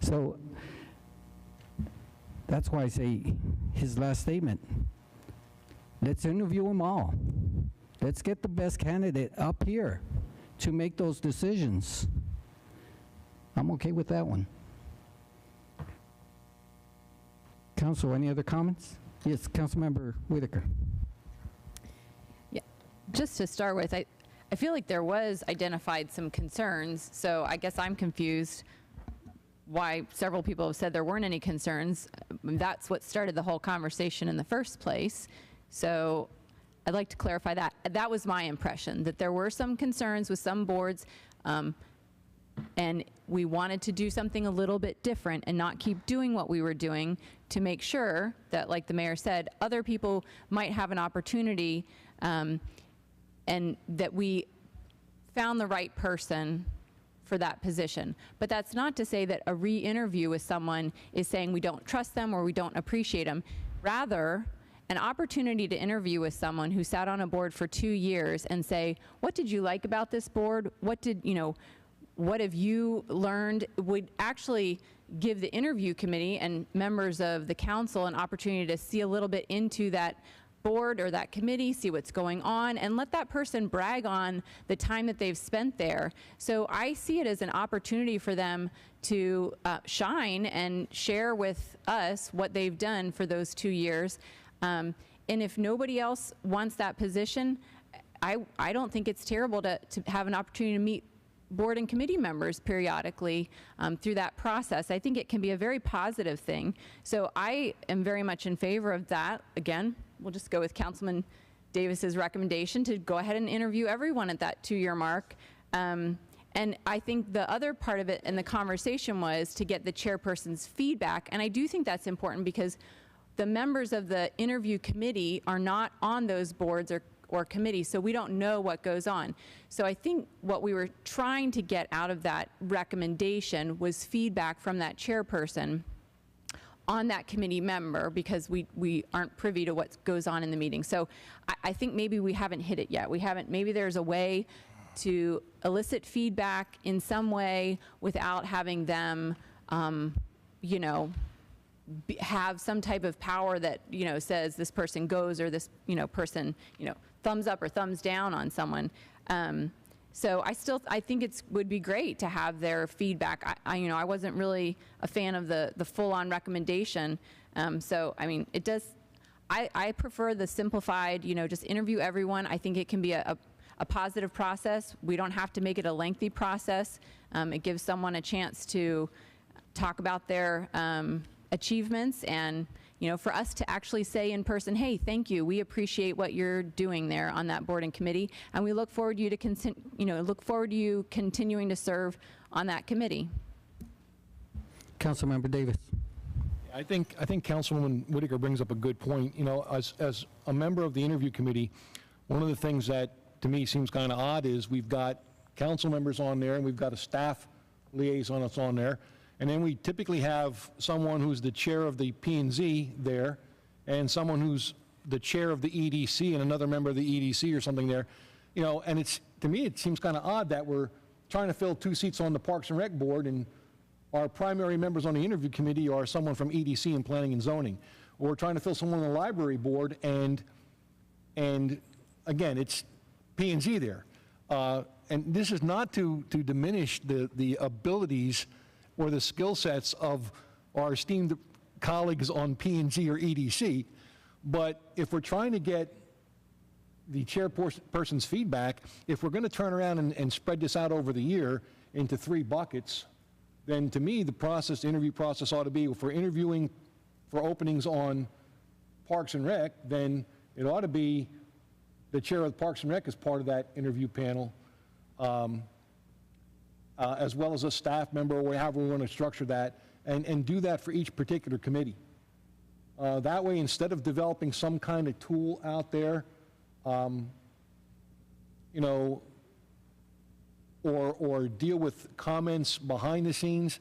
So that's why I say his last statement. Let's interview them all. Let's get the best candidate up here to make those decisions. I'm okay with that one. Council, any other comments? Yes, Councilmember Whitaker. Yeah, just to start with, I feel like there was identified some concerns, so I guess I'm confused why several people have said there weren't any concerns. That's what started the whole conversation in the first place. So I'd like to clarify that. That was my impression, that there were some concerns with some boards, and we wanted to do something a little bit different and not keep doing what we were doing to make sure that, like the mayor said, other people might have an opportunity, and that we found the right person for that position. But that's not to say that a re-interview with someone is saying we don't trust them or we don't appreciate them. Rather, an opportunity to interview with someone who sat on a board for 2 years and say, what did you like about this board? What have you learned? Would actually give the interview committee and members of the council an opportunity to see a little bit into that board or that committee, see what's going on, and let that person brag on the time that they've spent there. So I see it as an opportunity for them to shine and share with us what they've done for those 2 years. And if nobody else wants that position, I don't think it's terrible to have an opportunity to meet board and committee members periodically through that process. I think it can be a very positive thing. So I am very much in favor of that. Again, we'll just go with Councilman Davis's recommendation to go ahead and interview everyone at that 2-year mark. And I think the other part of it in the conversation was to get the chairperson's feedback. And I do think that's important because the members of the interview committee are not on those boards or committees, so we don't know what goes on. So I think what we were trying to get out of that recommendation was feedback from that chairperson on that committee member, because we aren't privy to what goes on in the meeting. So I think maybe we haven't hit it yet. Maybe there's a way to elicit feedback in some way without having them, you know, have some type of power that, you know, says this person goes or this, you know, person, you know, thumbs up or thumbs down on someone. So I think it would be great to have their feedback. You know, I wasn't really a fan of the full-on recommendation. So, I mean, it does, I prefer the simplified, you know, just interview everyone. I think it can be a positive process. We don't have to make it a lengthy process. It gives someone a chance to talk about their achievements, and you know, for us to actually say in person, hey, thank you, we appreciate what you're doing there on that board and committee, and we look forward to you continuing to serve on that committee. Councilmember Davis. I think Councilwoman Whitaker brings up a good point. You know, as a member of the interview committee, one of the things that to me seems kind of odd is we've got council members on there and we've got a staff liaison that's on there. And then we typically have someone who's the chair of the P&Z there, and someone who's the chair of the EDC, and another member of the EDC or something there. You know, and it's, to me, it seems kind of odd that we're trying to fill 2 seats on the Parks and Rec Board, and our primary members on the interview committee are someone from EDC and Planning and Zoning. Or we're trying to fill someone on the library board, and again, it's P&Z there. And this is not to diminish the abilities or the skill sets of our esteemed colleagues on P&Z or EDC, but if we're trying to get the chairperson's feedback, if we're going to turn around and spread this out over the year into 3 buckets, then to me, the interview process ought to be, if we're interviewing for openings on Parks and Rec, then it ought to be the chair of the Parks and Rec as part of that interview panel, as well as a staff member, or however we want to structure that, and do that for each particular committee. That way, instead of developing some kind of tool out there, you know, or deal with comments behind the scenes,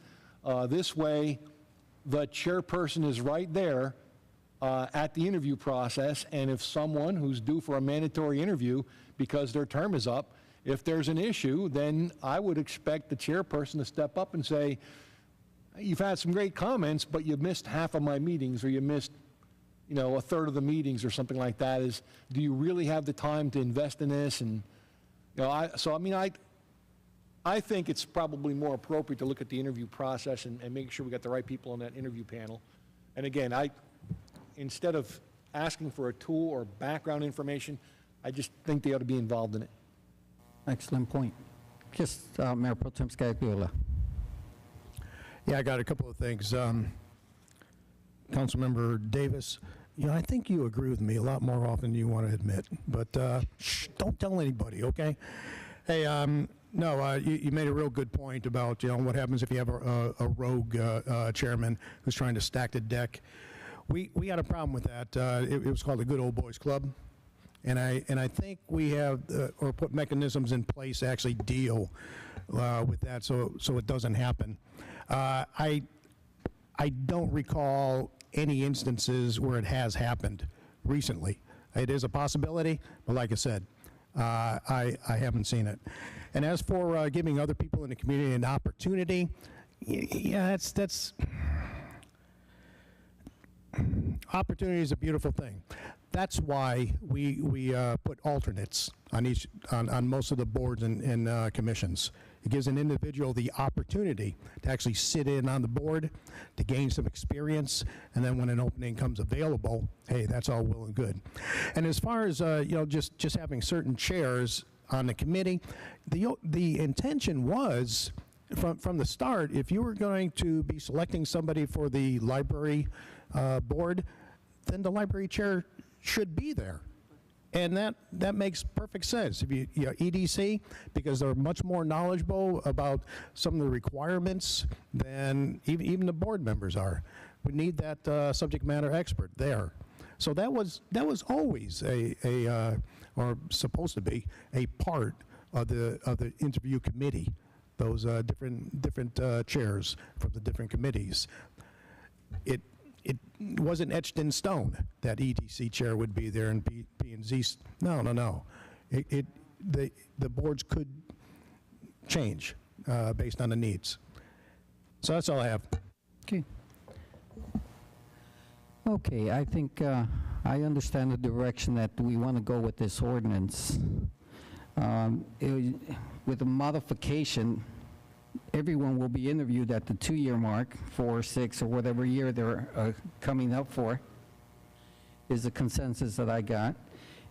this way, the chairperson is right there at the interview process, and if someone who's due for a mandatory interview because their term is up, if there's an issue, then I would expect the chairperson to step up and say, you've had some great comments, but you missed half of my meetings, or you missed, you know, a third of the meetings or something like that. Do you really have the time to invest in this? And, you know, I think it's probably more appropriate to look at the interview process and make sure we got the right people on that interview panel. And again, instead of asking for a tool or background information, I just think they ought to be involved in it. Excellent point. Just Mayor Pro Tem Scagliola. Yeah, I got a couple of things. Councilmember Davis, you know, I think you agree with me a lot more often than you want to admit, but shh, don't tell anybody, okay? Hey, no, you made a real good point about, you know, what happens if you have a rogue chairman who's trying to stack the deck. We had a problem with that. It was called the Good Old Boys Club. And I think we have, or put mechanisms in place to actually deal with that so it doesn't happen. I don't recall any instances where it has happened recently. It is a possibility, but like I said, I haven't seen it. And as for giving other people in the community an opportunity, Yeah, that's opportunity is a beautiful thing. That's why we put alternates on most of the boards and commissions. It gives an individual the opportunity to actually sit in on the board, to gain some experience, and then when an opening comes available, hey, that's all well and good. And as far as just having certain chairs on the committee, the intention was from the start, if you were going to be selecting somebody for the library board, then the library chair should be there. And that makes perfect sense. If you EDC, because they're much more knowledgeable about some of the requirements than even the board members are. We need that subject matter expert there. So that was always or supposed to be a part of the interview committee. Those different chairs from the different committees. It wasn't etched in stone that EDC chair would be there and P and Z. No. The boards could change based on the needs. So that's all I have. Okay. Okay, I think I understand the direction that we want to go with this ordinance. With a modification, everyone will be interviewed at the 2-year mark, 4 or 6, or whatever year they're coming up for, is the consensus that I got.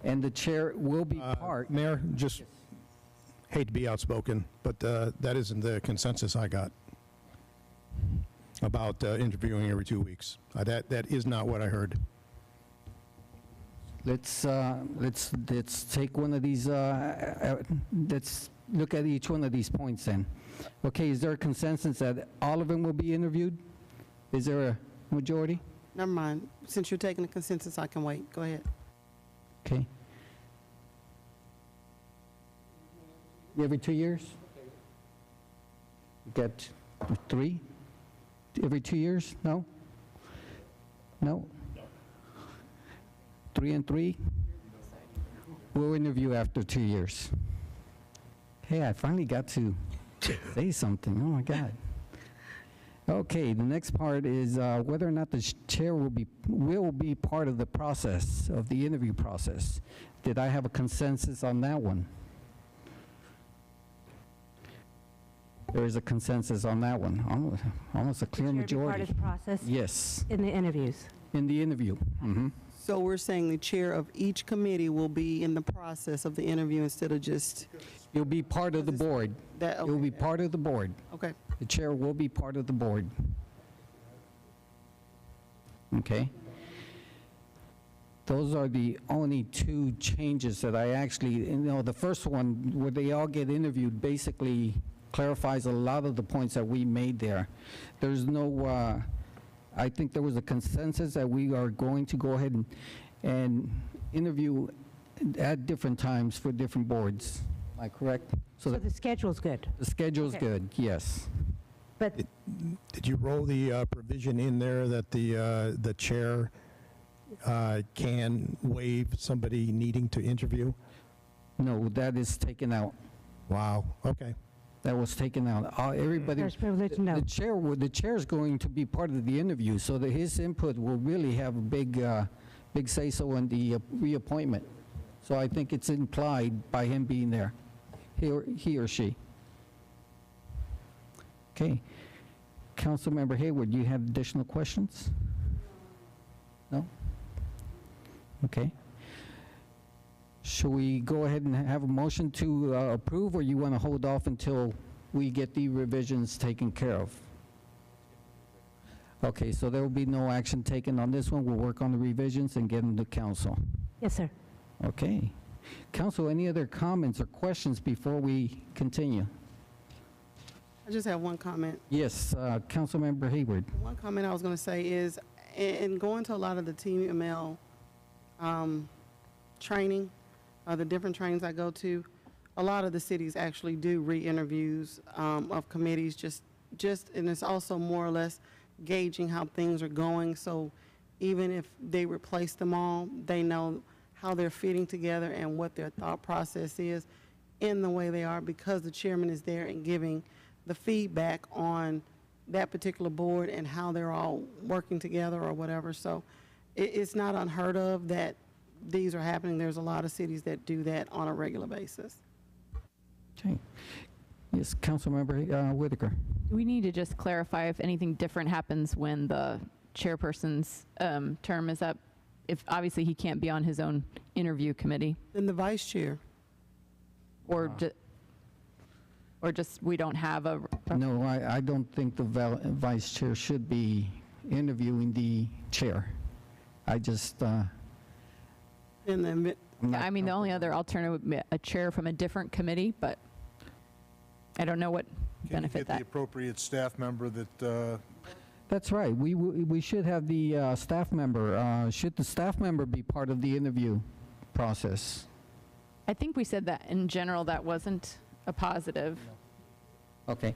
And the chair will be part. Mayor, just hate to be outspoken, but that isn't the consensus I got about interviewing every 2 weeks. That is not what I heard. Let's take one of these, let's look at each one of these points then. Okay, is there a consensus that all of them will be interviewed? Is there a majority? Never mind. Since you're taking a consensus, I can wait. Go ahead. Okay. Every 2 years? You got 3? Every 2 years? No? No? 3 and 3? We'll interview after 2 years. Hey, I finally got to say something. Oh my God. Okay, the next part is whether or not the chair will be part of the process, of the interview process. Did I have a consensus on that one? There is a consensus on that one. Almost a clear majority. Part of the process? Yes. In the interviews? In the interview. Mm-hmm. So we're saying the chair of each committee will be in the process of the interview instead of just... You'll be part of the board. You'll be part of the board. Okay. The chair will be part of the board. Okay. Those are the only 2 changes that I actually, the first one, where they all get interviewed, basically clarifies a lot of the points that we made there. There's no, I think there was a consensus that we are going to go ahead and interview at different times for different boards. Am I correct? So the schedule's good? The schedule's good, yes. But did you roll the provision in there that the chair can waive somebody needing to interview? No, that is taken out. Wow, okay. That was taken out. Everybody, there's privilege, no. the chair is going to be part of the interview, so that his input will really have a big say-so in the reappointment. So I think it's implied by him being there, he or she. Okay. Councilmember Hayward, do you have additional questions? No? Okay. Should we go ahead and have a motion to approve, or you want to hold off until we get the revisions taken care of? Okay, so there will be no action taken on this one. We'll work on the revisions and get them to council. Yes, sir. Okay. Council, any other comments or questions before we continue? I just have one comment. Yes, Councilmember Hayward. One comment I was going to say is, in going to a lot of the TML training, the different trainings I go to, a lot of the cities actually do re-interviews of committees, and it's also more or less gauging how things are going. So even if they replace them all, they know how they're fitting together and what their thought process is in the way they are, because the chairman is there and giving the feedback on that particular board and how they're all working together or whatever. So it's not unheard of that these are happening. There's a lot of cities that do that on a regular basis. Okay. Yes, Councilmember Whitaker. Do we need to just clarify if anything different happens when the chairperson's term is up? If obviously he can't be on his own interview committee? Then the vice chair. Or just we don't have a... No, I don't think the vice chair should be interviewing the chair. I just... I mean, the only other alternative would be a chair from a different committee, but I don't know what benefit Can you get that. the appropriate staff member that, That's right. We should have the staff member. Should the staff member be part of the interview process? I think we said that in general that wasn't a positive. Okay.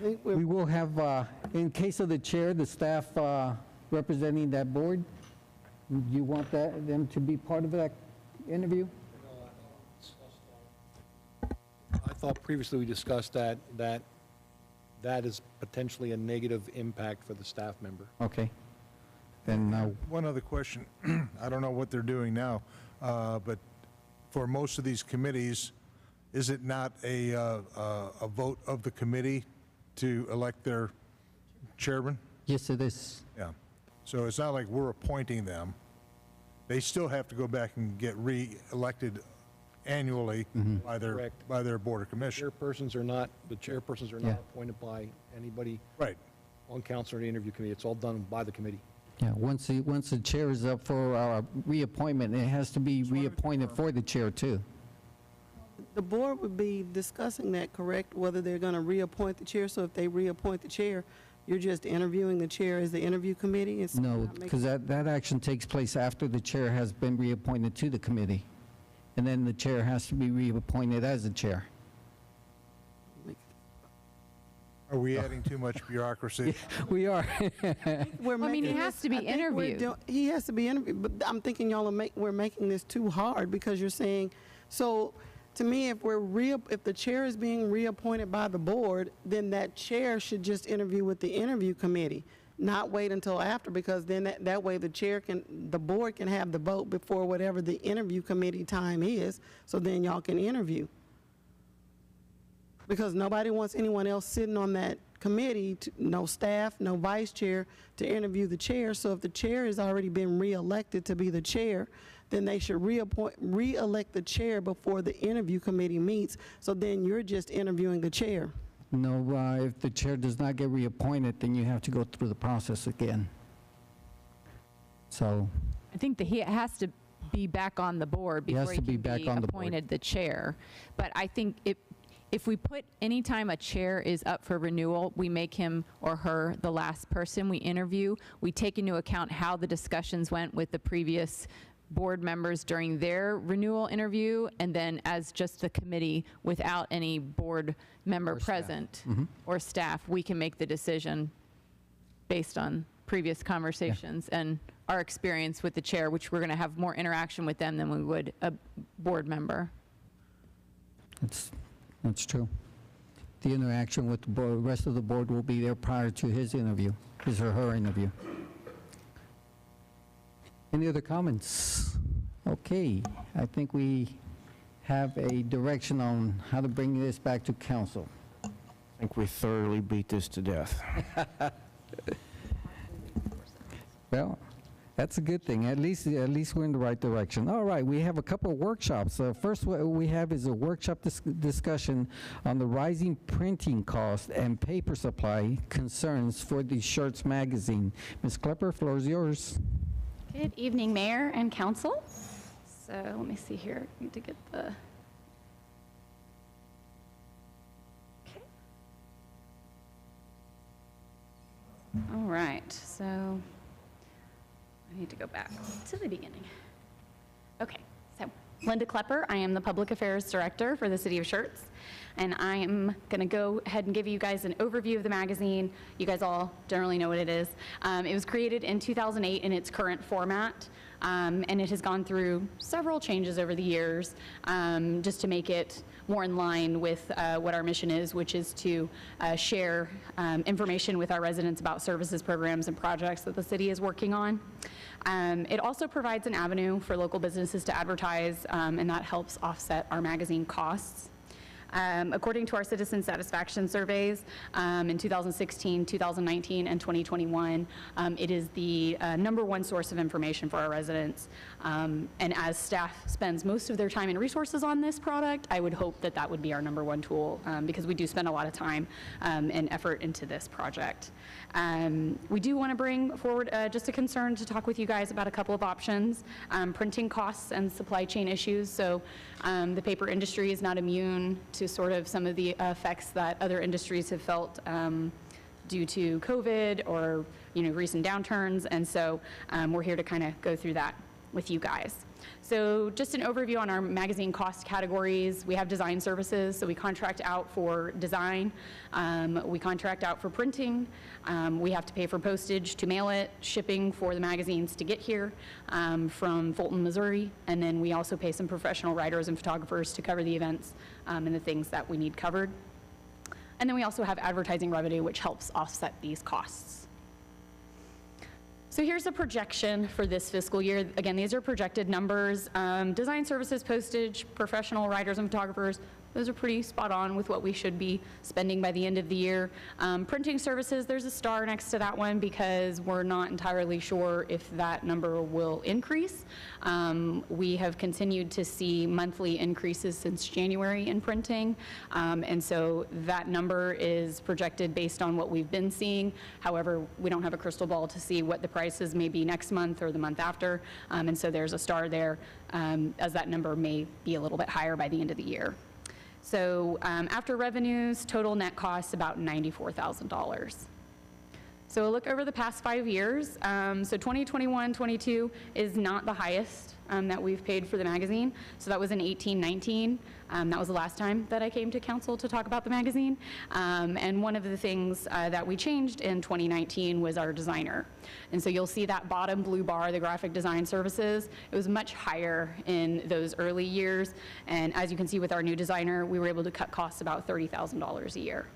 We will have, in case of the chair, the staff representing that board. You want them to be part of that interview? I thought previously we discussed that is potentially a negative impact for the staff member. Okay. Then one other question. I don't know what they're doing now, but for most of these committees, is it not a vote of the committee to elect their chairman? yes, it is. Yeah. So it's not like we're appointing them. They still have to go back and get re-elected annually by their board or commission. The chairpersons are not appointed by anybody on council or the interview committee. It's all done by the committee. Yeah, once the chair is up for reappointment, it has to be reappointed for the chair, too. The board would be discussing that, correct? Whether they're going to reappoint the chair. So if they reappoint the chair, you're just interviewing the chair as the interview committee? No, because that action takes place after the chair has been reappointed to the committee. And then the chair has to be reappointed as the chair. Are we adding too much bureaucracy? We are. I mean, he has to be interviewed. He has to be interviewed, but I'm thinking we're making this too hard because you're saying, so to me, if the chair is being reappointed by the board, then that chair should just interview with the interview committee, not wait until after, because then that way the board can have the vote before whatever the interview committee time is, so then y'all can interview. Because nobody wants anyone else sitting on that committee, no staff, no vice chair, to interview the chair. So if the chair has already been reelected to be the chair, then they should re-elect the chair before the interview committee meets. So then you're just interviewing the chair. No, if the chair does not get reappointed, then you have to go through the process again. So I think that he has to be back on the board before he can be appointed the chair. But I think if we put, anytime a chair is up for renewal, we make him or her the last person we interview. We take into account how the discussions went with the previous board members during their renewal interview, and then as just the committee without any board member present or staff, we can make the decision based on previous conversations and our experience with the chair, which we're going to have more interaction with them than we would a board member. That's true. The interaction with the rest of the board will be there prior to his or her interview. Any other comments? Okay, I think we have a direction on how to bring this back to council. I think we thoroughly beat this to death. Well, that's a good thing. At least we're in the right direction. All right, we have a couple of workshops. First, what we have is a workshop discussion on the rising printing cost and paper supply concerns for the Schertz magazine. Ms. Klepper, floor is yours. Good evening, Mayor and Council. So let me see here. I need to get the... Okay. All right, so I need to go back to the beginning. Okay, so Linda Klepper, I am the Public Affairs Director for the City of Schertz, and I am going to go ahead and give you guys an overview of the magazine. You guys all generally know what it is. It was created in 2008 in its current format. and it has gone through several changes over the years just to make it more in line with what our mission is, which is to share information with our residents about services, programs, and projects that the city is working on. It also provides an avenue for local businesses to advertise, and that helps offset our magazine costs. According to our citizen satisfaction surveys in 2016, 2019, and 2021, it is the #1 source of information for our residents. And as staff spends most of their time and resources on this product, I would hope that that would be our #1 tool because we do spend a lot of time and effort into this project. We do want to bring forward just a concern to talk with you guys about a couple of options, printing costs and supply chain issues. So the paper industry is not immune to sort of some of the effects that other industries have felt due to COVID or recent downturns, and so we're here to kind of go through that with you guys. So just an overview on our magazine cost categories. We have design services, so we contract out for design. We contract out for printing. We have to pay for postage to mail it, shipping for the magazines to get here from Fulton, Missouri, and then we also pay some professional writers and photographers to cover the events and the things that we need covered. And then we also have advertising revenue, which helps offset these costs. So here's a projection for this fiscal year. Again, these are projected numbers. Design services, postage, professional writers and photographers, those are pretty spot on with what we should be spending by the end of the year. Printing services, there's a star next to that one because we're not entirely sure if that number will increase. We have continued to see monthly increases since January in printing, and so that number is projected based on what we've been seeing. However, we don't have a crystal ball to see what the prices may be next month or the month after, and so there's a star there as that number may be a little bit higher by the end of the year. So after revenues, total net costs about $94,000. So a look over the past 5 years. So 2021-22 is not the highest that we've paid for the magazine. So that was in 18-19. That was the last time that I came to council to talk about the magazine. And one of the things that we changed in 2019 was our designer. And so you'll see that bottom blue bar, the graphic design services, it was much higher in those early years. And as you can see with our new designer, we were able to cut costs about $30,000 a year.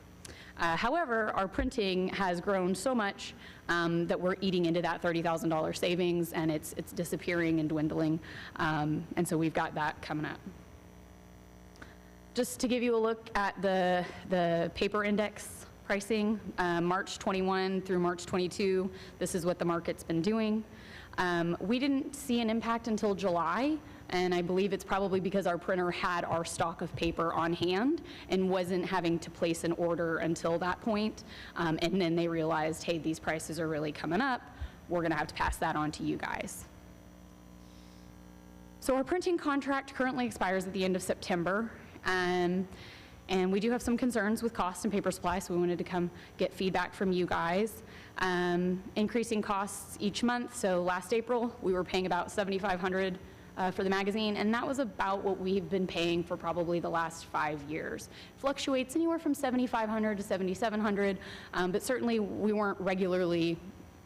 However, our printing has grown so much that we're eating into that $30,000 savings, and it's disappearing and dwindling, and so we've got that coming up. Just to give you a look at the paper index pricing, March 21 through March 22, this is what the market's been doing. We didn't see an impact until July, and I believe it's probably because our printer had our stock of paper on hand and wasn't having to place an order until that point. And then they realized, hey, these prices are really coming up. We're gonna have to pass that on to you guys. So our printing contract currently expires at the end of September. And we do have some concerns with cost and paper supply, so we wanted to come get feedback from you guys. Increasing costs each month. So last April, we were paying about $7,500 for the magazine, and that was about what we've been paying for probably the last 5 years. Fluctuates anywhere from $7,500 to $7,700, but certainly we weren't regularly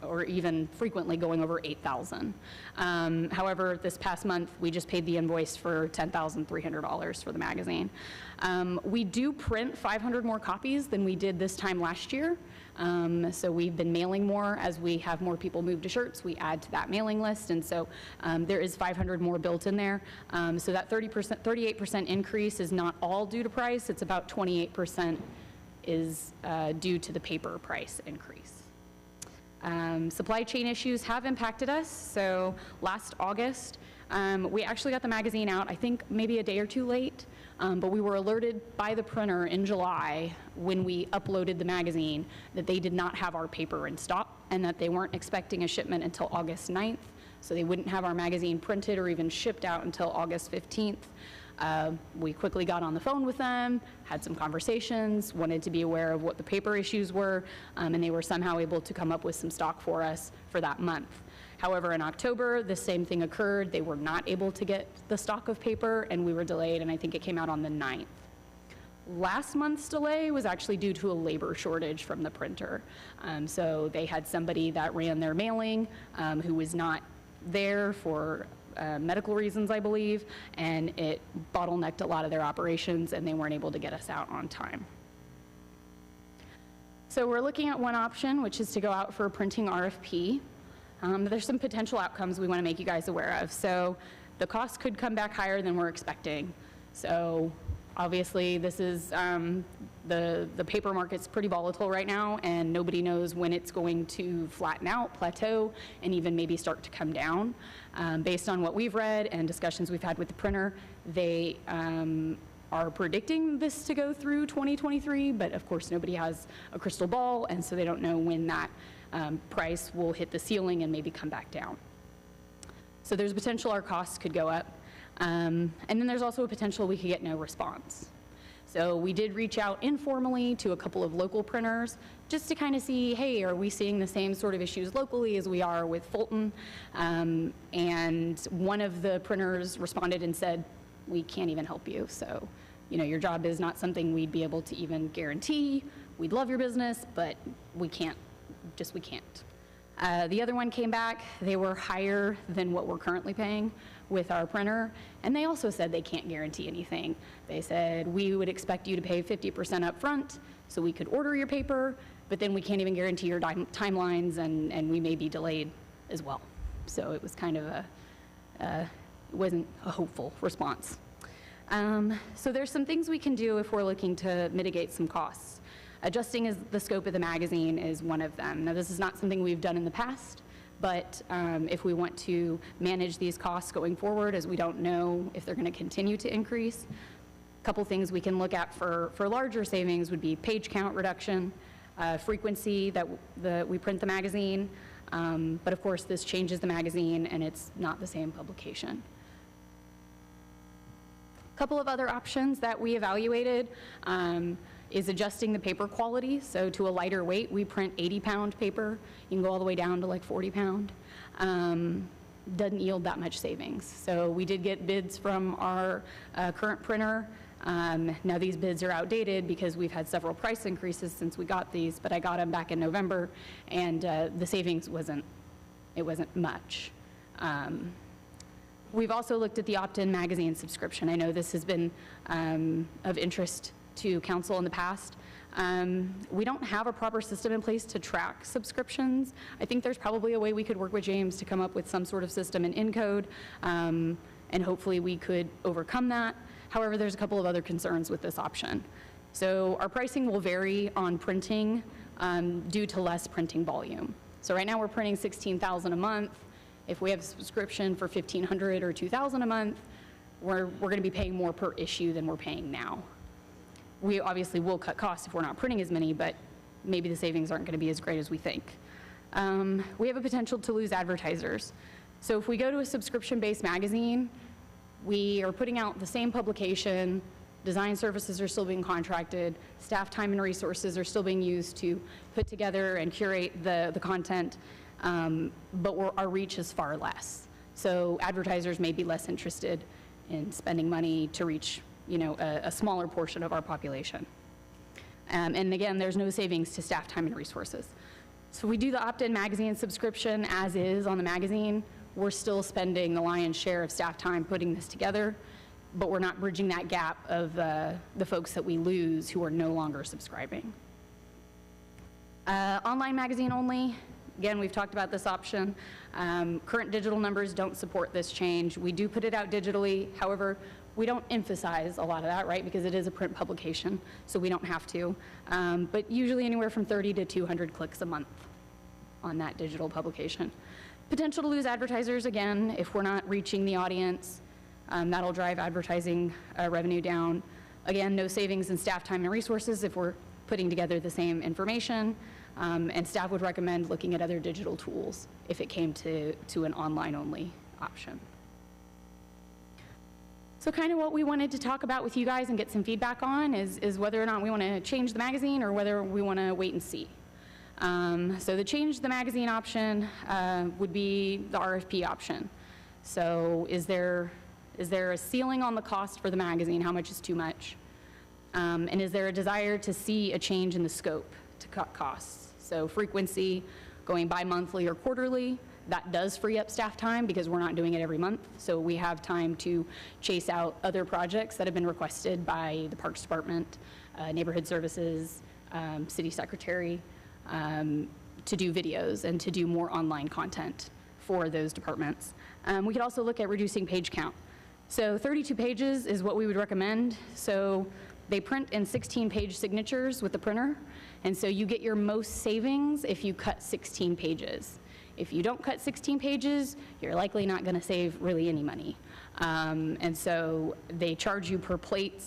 or even frequently going over $8,000. However, this past month, we just paid the invoice for $10,300 for the magazine. We do print 500 more copies than we did this time last year. So we've been mailing more as we have more people move to Schertz. We add to that mailing list, and so there is 500 more built in there. So that 38% increase is not all due to price. It's about 28% is due to the paper price increase. Supply chain issues have impacted us. So last August, we actually got the magazine out, I think maybe a day or two late, but we were alerted by the printer in July when we uploaded the magazine that they did not have our paper in stock and that they weren't expecting a shipment until August 9th. So they wouldn't have our magazine printed or even shipped out until August 15th. We quickly got on the phone with them, had some conversations, wanted to be aware of what the paper issues were, and they were somehow able to come up with some stock for us for that month. However, in October, the same thing occurred. They were not able to get the stock of paper, and we were delayed, and I think it came out on the 9th. Last month's delay was actually due to a labor shortage from the printer. So they had somebody that ran their mailing who was not there for medical reasons, I believe, and it bottlenecked a lot of their operations, and they weren't able to get us out on time. So we're looking at one option, which is to go out for a printing RFP. There's some potential outcomes we want to make you guys aware of. So the cost could come back higher than we're expecting. So obviously, this is, the paper market's pretty volatile right now, and nobody knows when it's going to flatten out, plateau, and even maybe start to come down. Based on what we've read and discussions we've had with the printer, they are predicting this to go through 2023, but of course nobody has a crystal ball, and so they don't know when that price will hit the ceiling and maybe come back down. So there's a potential our costs could go up. And then there's also a potential we could get no response. So we did reach out informally to a couple of local printers just to kind of see, hey, are we seeing the same sort of issues locally as we are with Fulton? And one of the printers responded and said, we can't even help you. So, you know, your job is not something we'd be able to even guarantee. We'd love your business, but we can't, we can't. The other one came back, they were higher than what we're currently paying with our printer, and they also said they can't guarantee anything. They said, we would expect you to pay 50% up front so we could order your paper, but then we can't even guarantee your timelines, and we may be delayed as well. So it was kind of it wasn't a hopeful response. So there's some things we can do if we're looking to mitigate some costs. Adjusting the scope of the magazine is one of them. Now, this is not something we've done in the past, but if we want to manage these costs going forward, as we don't know if they're going to continue to increase, a couple things we can look at for larger savings would be page count reduction, frequency that we print the magazine, but of course this changes the magazine and it's not the same publication. A couple of other options that we evaluated is adjusting the paper quality. So to a lighter weight, we print 80-pound paper. You can go all the way down to like 40-pound. Doesn't yield that much savings. So we did get bids from our current printer. Now these bids are outdated because we've had several price increases since we got these, but I got them back in November, and the savings wasn't much. We've also looked at the opt-in magazine subscription. I know this has been of interest to council in the past. We don't have a proper system in place to track subscriptions. I think there's probably a way we could work with James to come up with some sort of system in Encode, and hopefully we could overcome that. However, there's a couple of other concerns with this option. So our pricing will vary on printing due to less printing volume. So right now we're printing 16,000 a month. If we have a subscription for 1,500 or 2,000 a month, we're going to be paying more per issue than we're paying now. We obviously will cut costs if we're not printing as many, but maybe the savings aren't going to be as great as we think. We have a potential to lose advertisers. So if we go to a subscription-based magazine, we are putting out the same publication, design services are still being contracted, staff time and resources are still being used to put together and curate the content, but our reach is far less. So advertisers may be less interested in spending money to reach, you know, a smaller portion of our population. And again, there's no savings to staff time and resources. So we do the opt-in magazine subscription as is on the magazine. We're still spending the lion's share of staff time putting this together, but we're not bridging that gap of the folks that we lose who are no longer subscribing. Online magazine only. Again, we've talked about this option. Current digital numbers don't support this change. We do put it out digitally. However, we don't emphasize a lot of that, right? Because it is a print publication, so we don't have to. But usually anywhere from 30 to 200 clicks a month on that digital publication. Potential to lose advertisers, again, if we're not reaching the audience, that'll drive advertising revenue down. Again, no savings in staff time and resources if we're putting together the same information. And staff would recommend looking at other digital tools if it came to an online-only option. So kind of what we wanted to talk about with you guys and get some feedback on is whether or not we want to change the magazine or whether we want to wait and see. So the change the magazine option would be the RFP option. So is there a ceiling on the cost for the magazine? How much is too much? And is there a desire to see a change in the scope to cut costs? So frequency, going bi-monthly or quarterly, that does free up staff time because we're not doing it every month. So we have time to chase out other projects that have been requested by the Parks Department, Neighborhood Services, City Secretary, to do videos and to do more online content for those departments. We could also look at reducing page count. So 32 pages is what we would recommend. So they print in 16-page signatures with the printer, and so you get your most savings if you cut 16 pages. If you don't cut 16 pages, you're likely not going to save really any money. And so they charge you per plate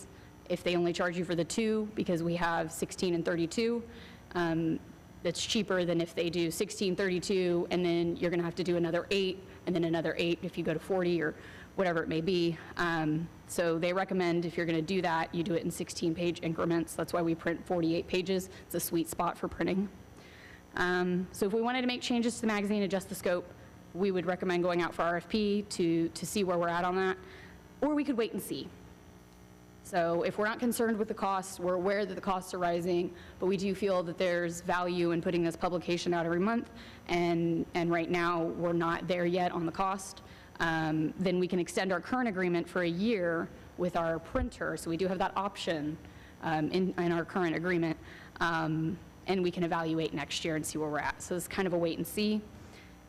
if they only charge you for the 2, because we have 16 and 32. That's cheaper than if they do 16, 32, and then you're going to have to do another 8, and then another 8 if you go to 40 or whatever it may be. So they recommend if you're going to do that, you do it in 16-page increments. That's why we print 48 pages. It's a sweet spot for printing. So if we wanted to make changes to the magazine, adjust the scope, we would recommend going out for RFP to see where we're at on that, or we could wait and see. So if we're not concerned with the costs, we're aware that the costs are rising, but we do feel that there's value in putting this publication out every month, and right now we're not there yet on the cost, then we can extend our current agreement for a year with our printer. So we do have that option in our current agreement, and we can evaluate next year and see where we're at. So it's kind of a wait and see.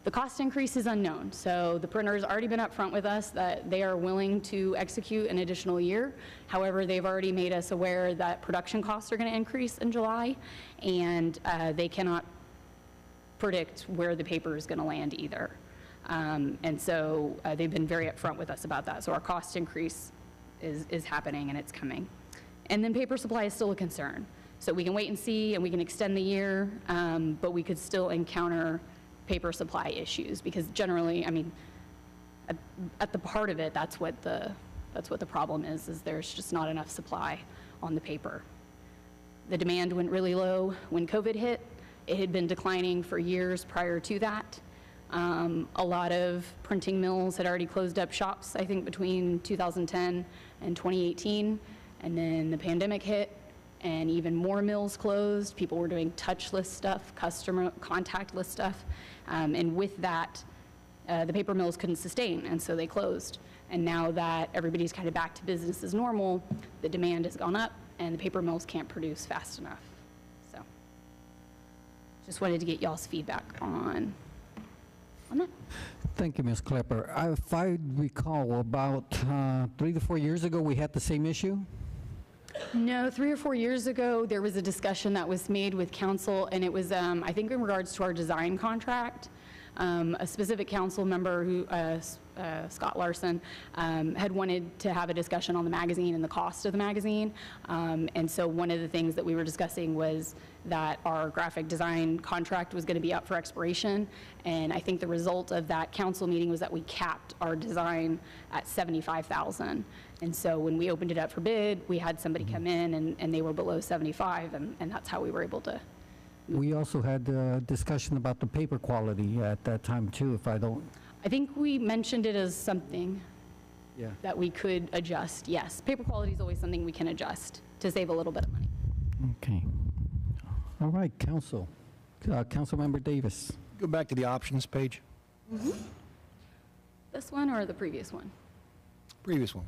The cost increase is unknown. So the printer has already been upfront with us that they are willing to execute an additional year. However, they've already made us aware that production costs are going to increase in July, and they cannot predict where the paper is going to land either. And so they've been very upfront with us about that. So our cost increase is happening, and it's coming. And then paper supply is still a concern. So we can wait and see, and we can extend the year, but we could still encounter paper supply issues, because generally, I mean, at the heart of it, that's what the problem is there's just not enough supply on the paper. The demand went really low when COVID hit. It had been declining for years prior to that. A lot of printing mills had already closed up shops, I think, between 2010 and 2018, and then the pandemic hit, and even more mills closed. People were doing touchless stuff, customer contactless stuff, and with that, the paper mills couldn't sustain, and so they closed. And now that everybody's kind of back to business as normal, the demand has gone up, and the paper mills can't produce fast enough. So, just wanted to get y'all's feedback on that. Thank you, Ms. Klepper. If I recall, about 3 to 4 years ago, we had the same issue? No, 3 or 4 years ago, there was a discussion that was made with council, and it was, I think, in regards to our design contract. A specific council member, who Scott Larson, had wanted to have a discussion on the magazine and the cost of the magazine. And so one of the things that we were discussing was that our graphic design contract was going to be up for expiration. And I think the result of that council meeting was that we capped our design at $75,000. And so when we opened it up for bid, we had somebody come in, and they were below 75, and that's how we were able to. We also had a discussion about the paper quality at that time too, I think we mentioned it as something that we could adjust, yes. Paper quality is always something we can adjust to save a little bit of money. Okay. All right, Council. Councilmember Davis. Go back to the options page. Mm-hmm. This one or the previous one? Previous one.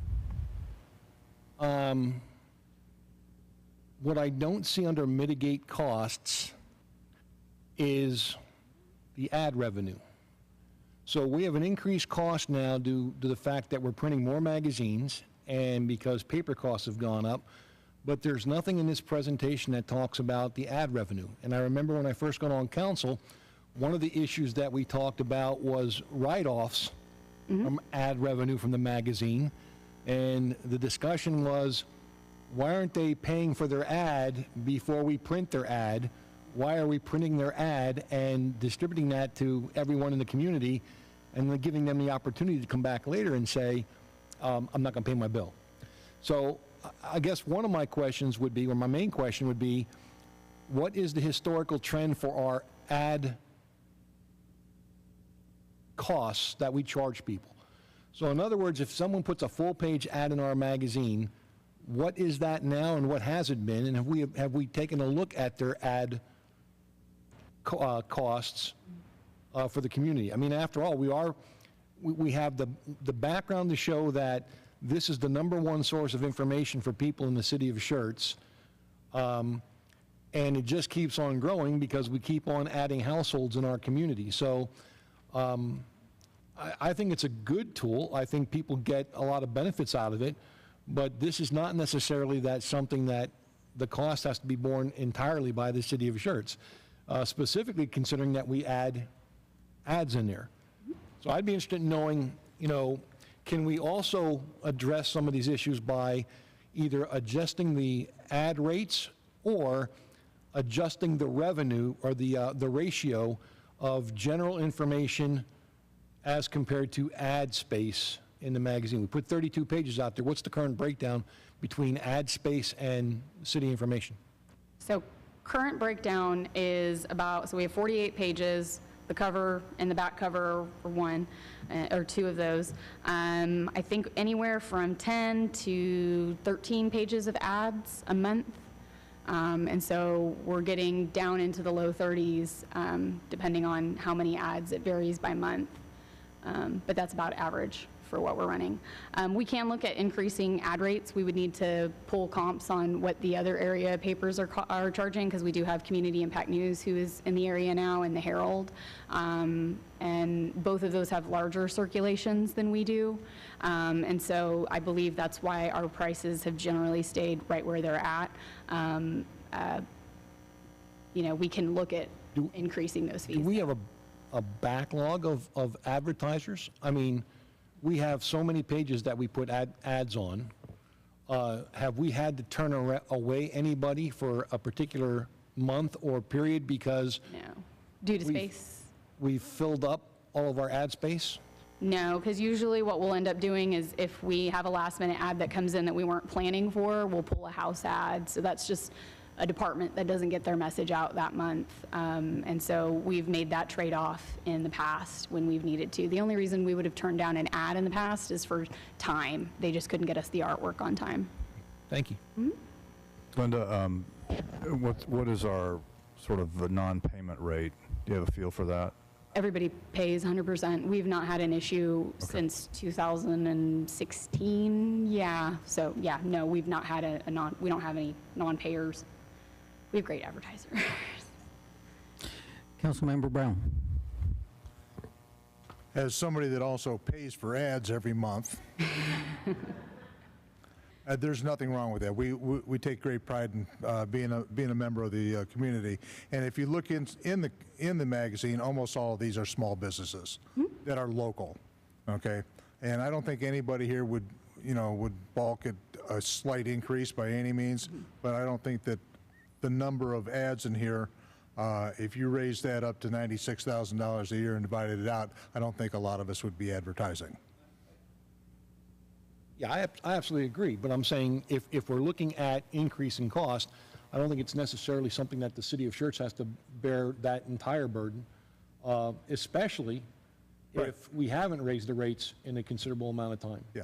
What I don't see under mitigate costs is the ad revenue. So we have an increased cost now due to the fact that we're printing more magazines and because paper costs have gone up, but there's nothing in this presentation that talks about the ad revenue. And I remember when I first got on council, one of the issues that we talked about was write-offs from ad revenue from the magazine. And the discussion was, why aren't they paying for their ad before we print their ad? Why are we printing their ad and distributing that to everyone in the community and then giving them the opportunity to come back later and say, I'm not going to pay my bill? So I guess one of my questions would be, or my main question would be, what is the historical trend for our ad costs that we charge people? So in other words, if someone puts a full-page ad in our magazine, what is that now and what has it been? And have we taken a look at their ad costs for the community. I mean, after all, we have the background to show that this is the #1 source of information for people in the city of Schertz. And it just keeps on growing because we keep on adding households in our community. So I think it's a good tool. I think people get a lot of benefits out of it, but this is not necessarily something that the cost has to be borne entirely by the city of Schertz, specifically considering that we add ads in there. So I'd be interested in knowing, can we also address some of these issues by either adjusting the ad rates or adjusting the revenue or the ratio of general information as compared to ad space in the magazine. We put 32 pages out there. What's the current breakdown between ad space and city information? So current breakdown is so we have 48 pages, the cover and the back cover are one, or two of those. I think anywhere from 10 to 13 pages of ads a month. And so we're getting down into the low 30s, depending on how many ads. It varies by month, but that's about average for what we're running. We can look at increasing ad rates. We would need to pull comps on what the other area papers are charging, because we do have Community Impact News, who is in the area now, and the Herald. And both of those have larger circulations than we do. And so I believe that's why our prices have generally stayed right where they're at. We can look at increasing those fees. Do we have a backlog of advertisers? I mean, we have so many pages that we put ads on. Have we had to turn away anybody for a particular month or period because No. Due to space? We've filled up all of our ad space? No, because usually what we'll end up doing is if we have a last minute ad that comes in that we weren't planning for, we'll pull a house ad. So that's just a department that doesn't get their message out that month. And so we've made that trade-off in the past when we've needed to. The only reason we would have turned down an ad in the past is for time. They just couldn't get us the artwork on time. Thank you. Mm-hmm. Linda, what is our sort of non-payment rate? Do you have a feel for that? Everybody pays 100%. We've not had an issue since 2016. Yeah. So yeah, no, we've not had we don't have any non-payers. We have great advertisers. Councilmember Brown. As somebody that also pays for ads every month, there's nothing wrong with that. We take great pride in being a member of the community. And if you look in the magazine, almost all of these are small businesses that are local. Okay, and I don't think anybody here would balk at a slight increase by any means. But I don't think that the number of ads in here, if you raise that up to $96,000 a year and divided it out, I don't think a lot of us would be advertising. Yeah, I absolutely agree, but I'm saying if we're looking at increasing cost, I don't think it's necessarily something that the city of Schertz has to bear that entire burden, especially if we haven't raised the rates in a considerable amount of time. Yeah,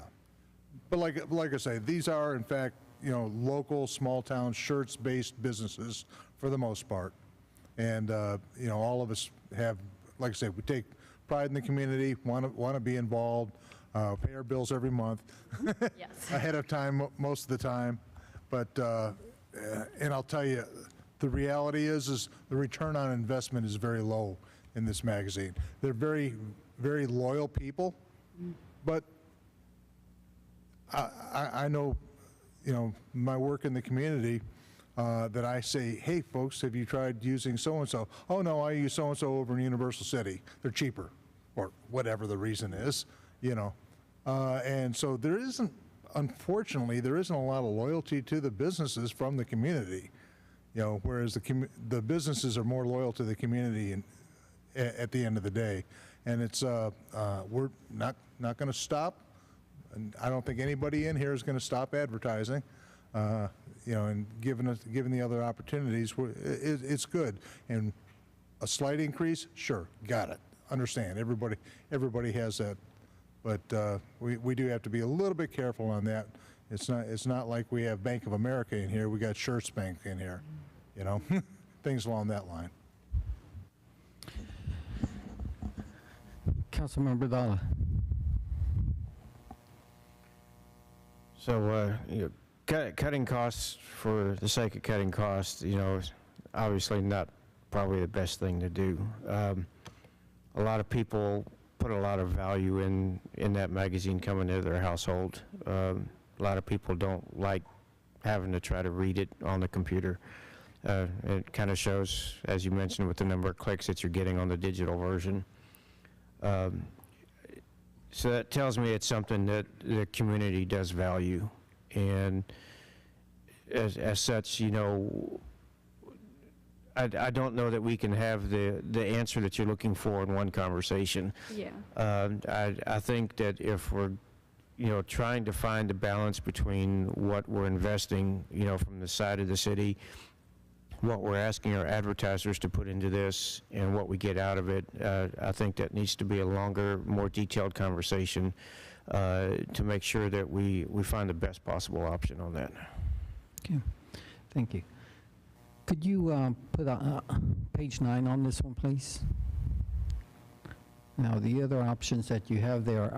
but like I say, these are in fact local, small-town, Schertz-based businesses for the most part, and all of us have, like I said, we take pride in the community, want to be involved. Pay our bills every month, yes. ahead of time most of the time, but and I'll tell you, the reality is the return on investment is very low in this magazine. They're very, very loyal people, but I know, my work in the community, that I say, hey folks, have you tried using so-and-so? Oh no, I use so-and-so over in Universal City. They're cheaper, or whatever the reason is, and so unfortunately, there isn't a lot of loyalty to the businesses from the community, whereas the businesses are more loyal to the community at the end of the day. And it's, we're not going to stop, and I don't think anybody in here is going to stop advertising, and given the other opportunities, it's good. And a slight increase, sure, got it, understand, everybody has that. But we do have to be a little bit careful on that. It's not like we have Bank of America in here. We got Schertz Bank in here, things along that line. Councilmember Dalla. So, cutting costs for the sake of cutting costs, is obviously not probably the best thing to do. A lot of people put a lot of value in that magazine coming into their household. A lot of people don't like having to try to read it on the computer. It kind of shows, as you mentioned, with the number of clicks that you're getting on the digital version. So that tells me it's something that the community does value. And as such, I don't know that we can have the answer that you're looking for in one conversation. Yeah. I think that if we're, trying to find the balance between what we're investing, from the side of the city, what we're asking our advertisers to put into this, and what we get out of it, I think that needs to be a longer, more detailed conversation to make sure that we find the best possible option on that. Okay, thank you. Could you put page 9 on this one, please? Now, the other options that you have there,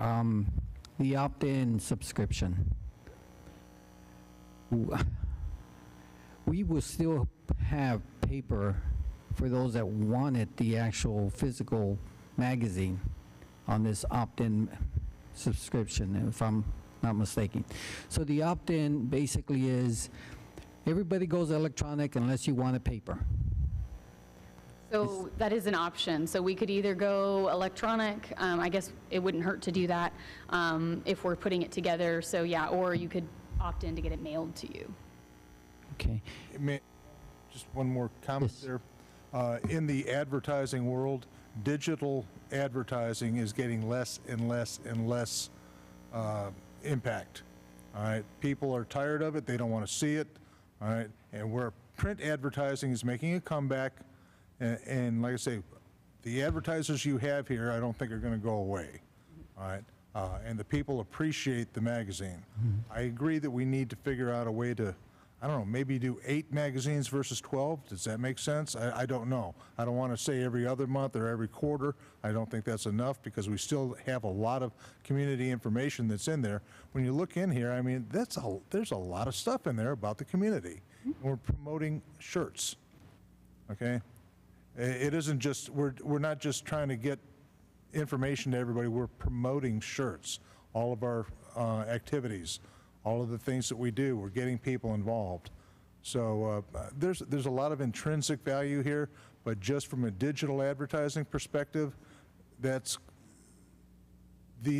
the opt-in subscription. We will still have paper for those that wanted the actual physical magazine on this opt-in subscription, if I'm not mistaken. So the opt-in basically is everybody goes electronic unless you want a paper. So that is an option. So we could either go electronic, I guess it wouldn't hurt to do that if we're putting it together. So yeah, or you could opt in to get it mailed to you. Okay. Just one more comment there. In the advertising world, digital advertising is getting less and less and less impact. All right, people are tired of it. They don't want to see it. All right, and where print advertising is making a comeback, and like I say, the advertisers you have here, I don't think are going to go away. All right, and the people appreciate the magazine. I agree that we need to figure out a way to, I don't know, maybe do 8 magazines versus 12. Does that make sense? I don't know. I don't want to say every other month or every quarter. I don't think that's enough because we still have a lot of community information that's in there. When you look in here, I mean, there's a lot of stuff in there about the community. We're promoting Schertz, okay? It isn't just, we're not just trying to get information to everybody. We're promoting Schertz, all of our activities. All of the things that we do, we're getting people involved. So there's a lot of intrinsic value here, but just from a digital advertising perspective, the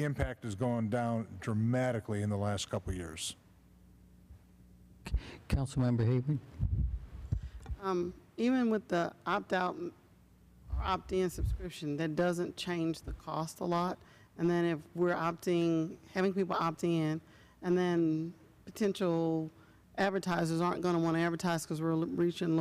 impact has gone down dramatically in the last couple of years. Councilmember Haven. Even with the opt-out or opt-in subscription, that doesn't change the cost a lot. And then if we're having people opt in, and then potential advertisers aren't going to want to advertise because we're reaching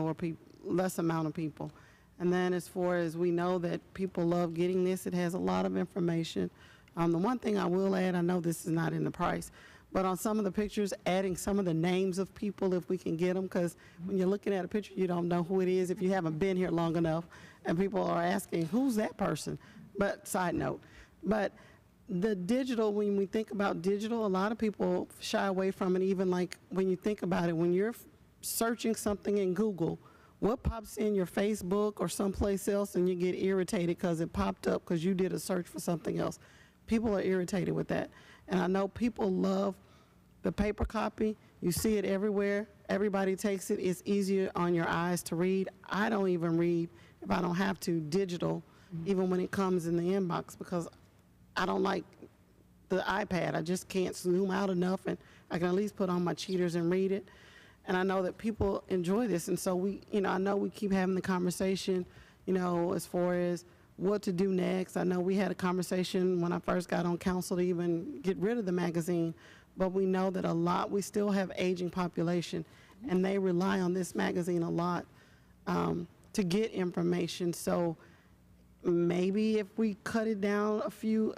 less amount of people. And then as far as we know that people love getting this, it has a lot of information. The one thing I will add, I know this is not in the price, but on some of the pictures, adding some of the names of people if we can get them, because when you're looking at a picture, you don't know who it is if you haven't been here long enough, and people are asking, who's that person? But side note. But the digital, when we think about digital, a lot of people shy away from it, even like when you think about it, when you're searching something in Google, what pops in your Facebook or someplace else and you get irritated because it popped up because you did a search for something else. People are irritated with that. And I know people love the paper copy. You see it everywhere. Everybody takes it. It's easier on your eyes to read. I don't even read if I don't have to digital, even when it comes in the inbox, because I don't like the iPad. I just can't zoom out enough, and I can at least put on my cheaters and read it. And I know that people enjoy this, and so I know we keep having the conversation, as far as what to do next. I know we had a conversation when I first got on council to even get rid of the magazine, but we know that we still have aging population, and they rely on this magazine a lot to get information. So maybe if we cut it down a few,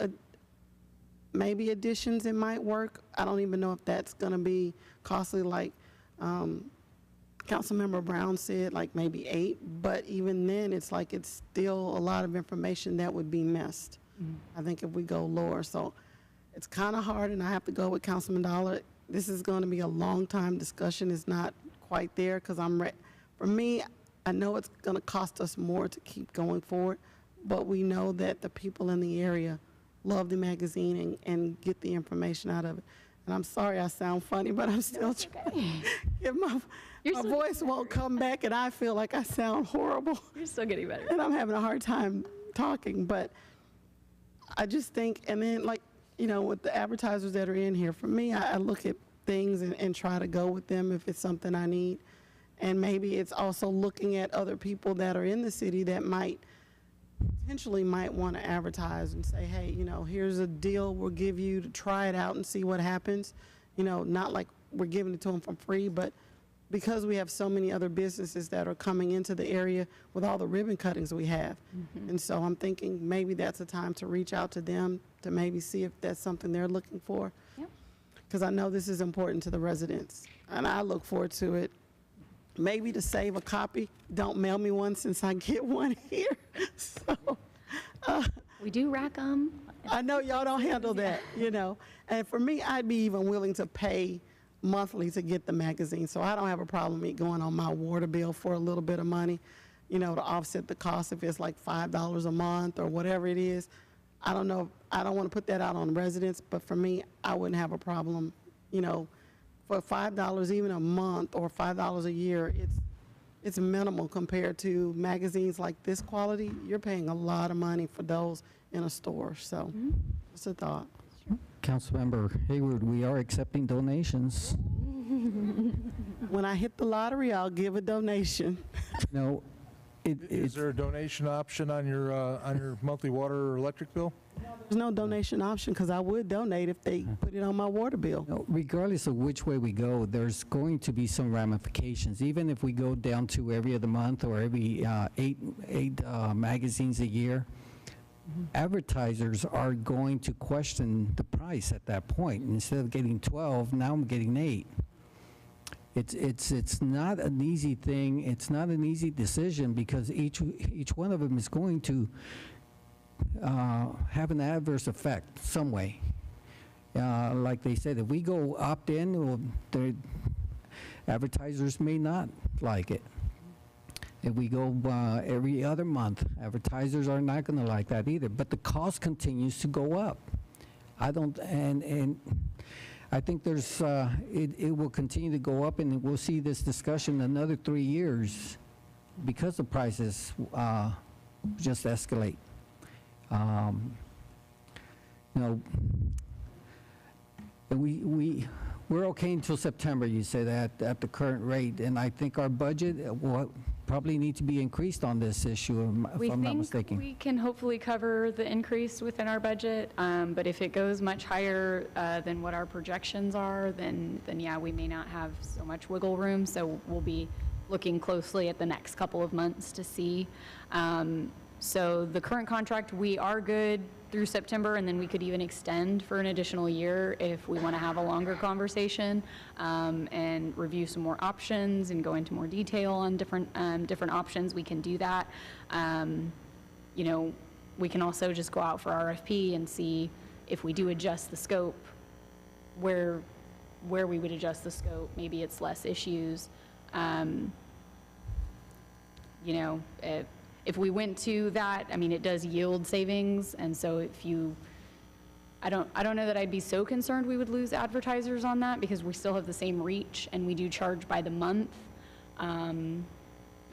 maybe additions, it might work. I don't even know if that's going to be costly, like Councilmember Brown said, like maybe 8. But even then, it's like it's still a lot of information that would be missed. I think if we go lower. So it's kind of hard, and I have to go with Councilman Dollar. This is going to be a long time discussion. It's not quite there because for me, I know it's going to cost us more to keep going forward, but we know that the people in the area love the magazine and get the information out of it. And I'm sorry I sound funny, but I'm still trying. My voice won't come back, and I feel like I sound horrible. You're still getting better. And I'm having a hard time talking, but I just think, and then like, with the advertisers that are in here, for me, I look at things and try to go with them if it's something I need. And maybe it's also looking at other people that are in the city that potentially might want to advertise and say, hey, here's a deal we'll give you to try it out and see what happens. Not like we're giving it to them for free, but because we have so many other businesses that are coming into the area with all the ribbon cuttings we have. And so I'm thinking maybe that's a time to reach out to them to maybe see if that's something they're looking for. Because I know this is important to the residents, and I look forward to it. Maybe to save a copy, don't mail me one since I get one here. So we do rack them. I know y'all don't handle that, And for me, I'd be even willing to pay monthly to get the magazine. So I don't have a problem with going on my water bill for a little bit of money, to offset the cost if it's like $5 a month or whatever it is. I don't know. I don't want to put that out on residents, but for me, I wouldn't have a problem, for $5 even a month or $5 a year. It's minimal compared to magazines like this quality. You're paying a lot of money for those in a store. So just a thought. Councilmember Hayward, we are accepting donations. When I hit the lottery, I'll give a donation. No, Is there a donation option on your monthly water or electric bill? There's no donation option because I would donate if they put it on my water bill. no, regardless of which way we go, there's going to be some ramifications. Even if we go down to every other month or every eight magazines a year, advertisers are going to question the price at that point. Instead of getting 12, now I'm getting 8. It's not an easy thing. It's not an easy decision because each one of them is going to have an adverse effect some way. Like they said, if we go opt-in, well, the advertisers may not like it. If we go every other month, advertisers are not going to like that either. But the cost continues to go up. I think there's it will continue to go up, and we'll see this discussion another 3 years because the prices just escalate. We're okay until September, you say that, at the current rate, and I think our budget will probably need to be increased on this issue, if I'm not mistaken. We can hopefully cover the increase within our budget, but if it goes much higher than what our projections are, then yeah, we may not have so much wiggle room, so we'll be looking closely at the next couple of months to see. So the current contract, we are good through September, and then we could even extend for an additional year if we want to have a longer conversation and review some more options and go into more detail on different options. We can do that. We can also just go out for RFP and see if we do adjust the scope, where we would adjust the scope. Maybe it's less issues. If we went to that, I mean, it does yield savings, and so I don't know that I'd be so concerned we would lose advertisers on that because we still have the same reach and we do charge by the month,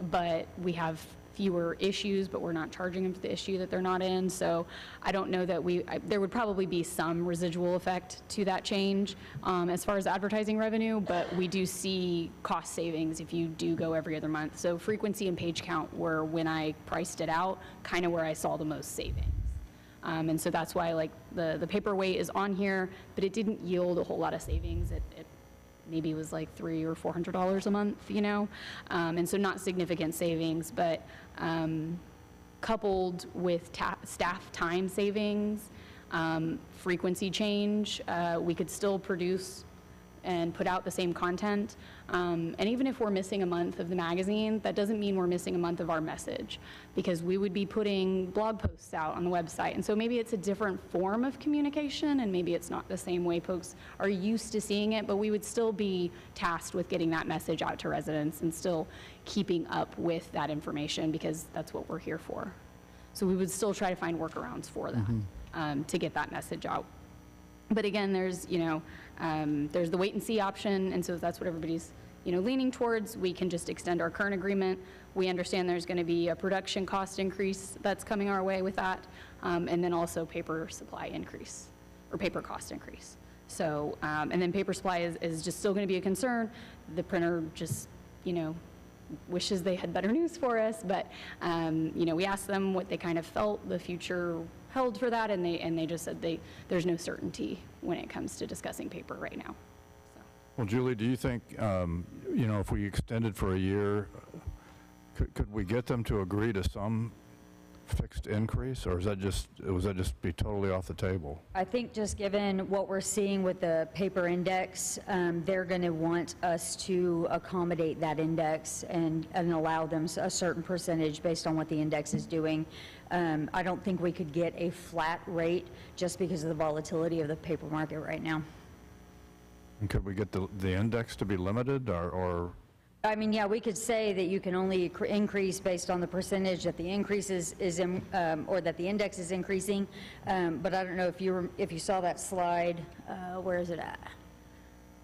but we have fewer issues, but we're not charging them for the issue that they're not in. So I don't know that there would probably be some residual effect to that change as far as advertising revenue, but we do see cost savings if you do go every other month. So frequency and page count were, when I priced it out, kind of where I saw the most savings. And so that's why like the paperweight is on here, but it didn't yield a whole lot of savings. It maybe was like $300 or $400 a month, and so not significant savings, but coupled with staff time savings, frequency change, we could still produce and put out the same content. And even if we're missing a month of the magazine, that doesn't mean we're missing a month of our message, because we would be putting blog posts out on the website. And so maybe it's a different form of communication, and maybe it's not the same way folks are used to seeing it, but we would still be tasked with getting that message out to residents and still keeping up with that information, because that's what we're here for. So we would still try to find workarounds for that, to get that message out. But again, there's, there's the wait and see option, and so if that's what everybody's, leaning towards, we can just extend our current agreement. We understand there's going to be a production cost increase that's coming our way with that, and then also paper supply increase, or paper cost increase. So, and then paper supply is just still going to be a concern. The printer just, wishes they had better news for us, but, we asked them what they kind of felt the future held for that, and they just said there's no certainty when it comes to discussing paper right now. So. Well, Julie, do you think, if we extended for a year, could we get them to agree to some fixed increase, or was that just be totally off the table? I think just given what we're seeing with the paper index, they're going to want us to accommodate that index and allow them a certain percentage based on what the index is doing. I don't think we could get a flat rate just because of the volatility of the paper market right now. And could we get the index to be limited, or? I mean, yeah, we could say that you can only increase based on the percentage that the increase is in, or that the index is increasing. But I don't know if you saw that slide. Where is it at?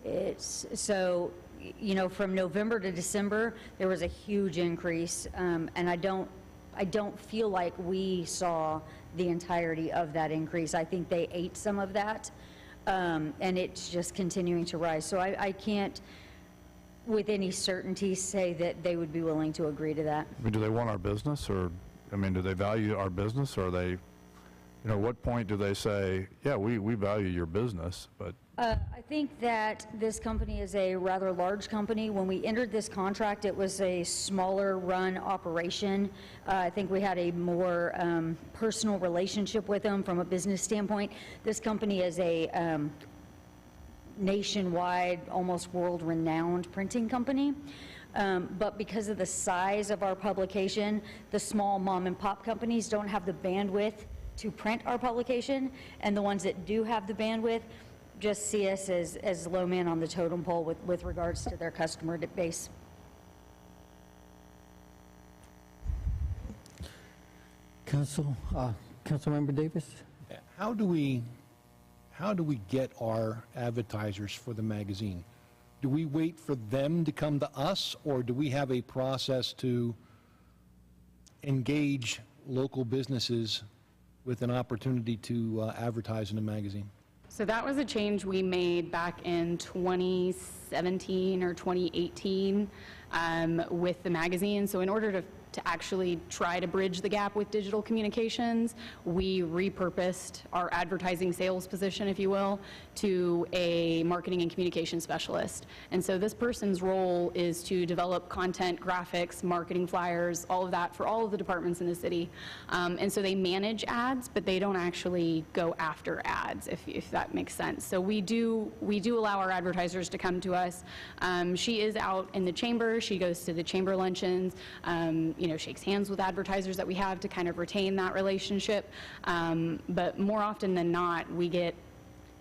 It's so, from November to December, there was a huge increase, and I don't feel like we saw the entirety of that increase. I think they ate some of that, and it's just continuing to rise. So I can't, with any certainty, say that they would be willing to agree to that. I mean, do they want our business, or, do they value our business, or are they, what point do they say, yeah, we value your business, but? I think that this company is a rather large company. When we entered this contract, it was a smaller run operation. I think we had a more personal relationship with them from a business standpoint. This company is a nationwide, almost world-renowned printing company. But because of the size of our publication, the small mom-and-pop companies don't have the bandwidth to print our publication, and the ones that do have the bandwidth just see us as low man on the totem pole with regards to their customer base. Councilmember Davis? How do we get our advertisers for the magazine? Do we wait for them to come to us, or do we have a process to engage local businesses with an opportunity to advertise in the magazine? So that was a change we made back in 2017 or 2018 with the magazine. So in order to actually try to bridge the gap with digital communications, we repurposed our advertising sales position, if you will, to a marketing and communication specialist. And so this person's role is to develop content, graphics, marketing flyers, all of that for all of the departments in the city. And so they manage ads, but they don't actually go after ads, if that makes sense. So we do allow our advertisers to come to us. She is out in the chamber. She goes to the chamber luncheons, shakes hands with advertisers that we have to kind of retain that relationship. But more often than not, we get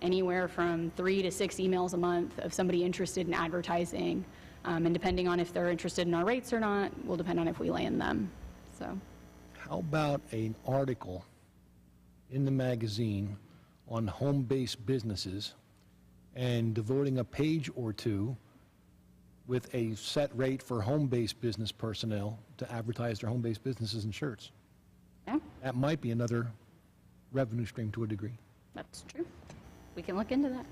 anywhere from 3 to 6 emails a month of somebody interested in advertising. And depending on if they're interested in our rates or not, will depend on if we land them. So, how about an article in the magazine on home-based businesses and devoting a page or two with a set rate for home-based business personnel to advertise their home-based businesses in Schertz? Yeah. That might be another revenue stream to a degree. That's true. We can look into that.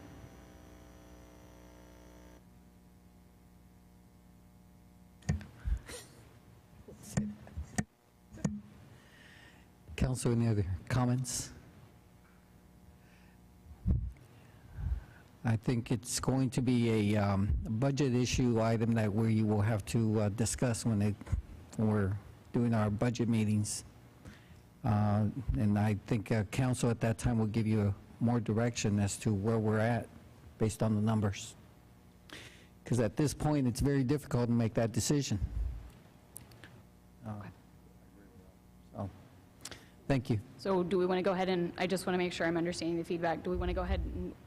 Council, any other comments? I think it's going to be a budget issue item that we will have to discuss when we're doing our budget meetings. And I think council at that time will give you more direction as to where we're at based on the numbers. because at this point, it's very difficult to make that decision. So, thank you. So do we want to go ahead and, I just want to make sure I'm understanding the feedback. Do we want to go ahead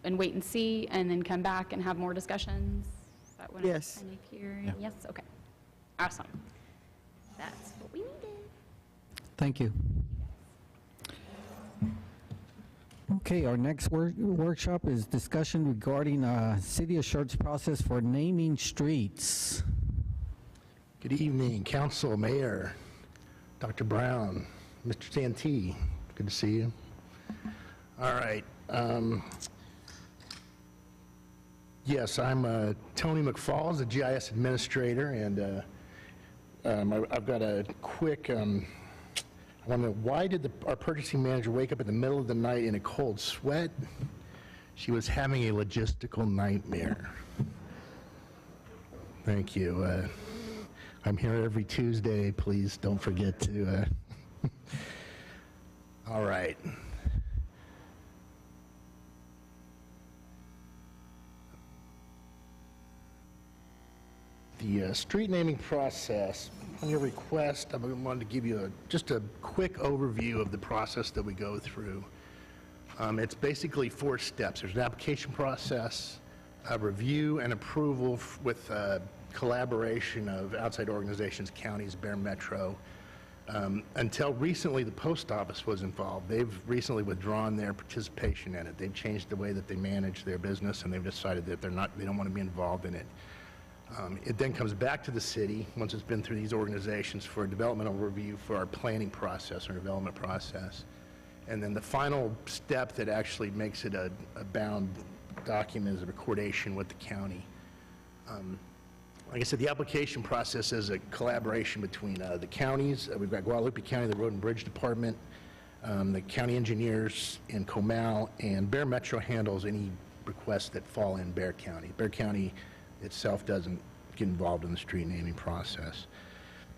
and wait and see and then come back and have more discussions? Is that what Yes. I'm kind of hearing? Yes, okay. Awesome. That's what we needed. Thank you. Okay, our next workshop is discussion regarding City of Schertz process for naming streets. Good evening, Council, Mayor, Dr. Brown, Mr. Santee. Good to see you. All right. Yes, I'm Tony McFalls, the GIS Administrator, and I've got a quick, I want to know, why did our purchasing manager wake up in the middle of the night in a cold sweat? She was having a logistical nightmare. Thank you. I'm here every Tuesday. Please don't forget to. All right. The street naming process. On your request, I wanted to give you just a quick overview of the process that we go through. It's basically 4 steps. There's an application process, a review and approval with collaboration of outside organizations, counties, Bear Metro. Until recently, the post office was involved. They've recently withdrawn their participation in it. They've changed the way that they manage their business, and they've decided that they don't want to be involved in it. It then comes back to the city, once it's been through these organizations, for a developmental review for our planning process or development process. And then the final step that actually makes it a bound document is a recordation with the county. Like I said, the application process is a collaboration between the counties. We've got Guadalupe County, the Road and Bridge Department, the county engineers in Comal, and Bear Metro handles any requests that fall in Bear County. Bear County itself doesn't get involved in the street naming process.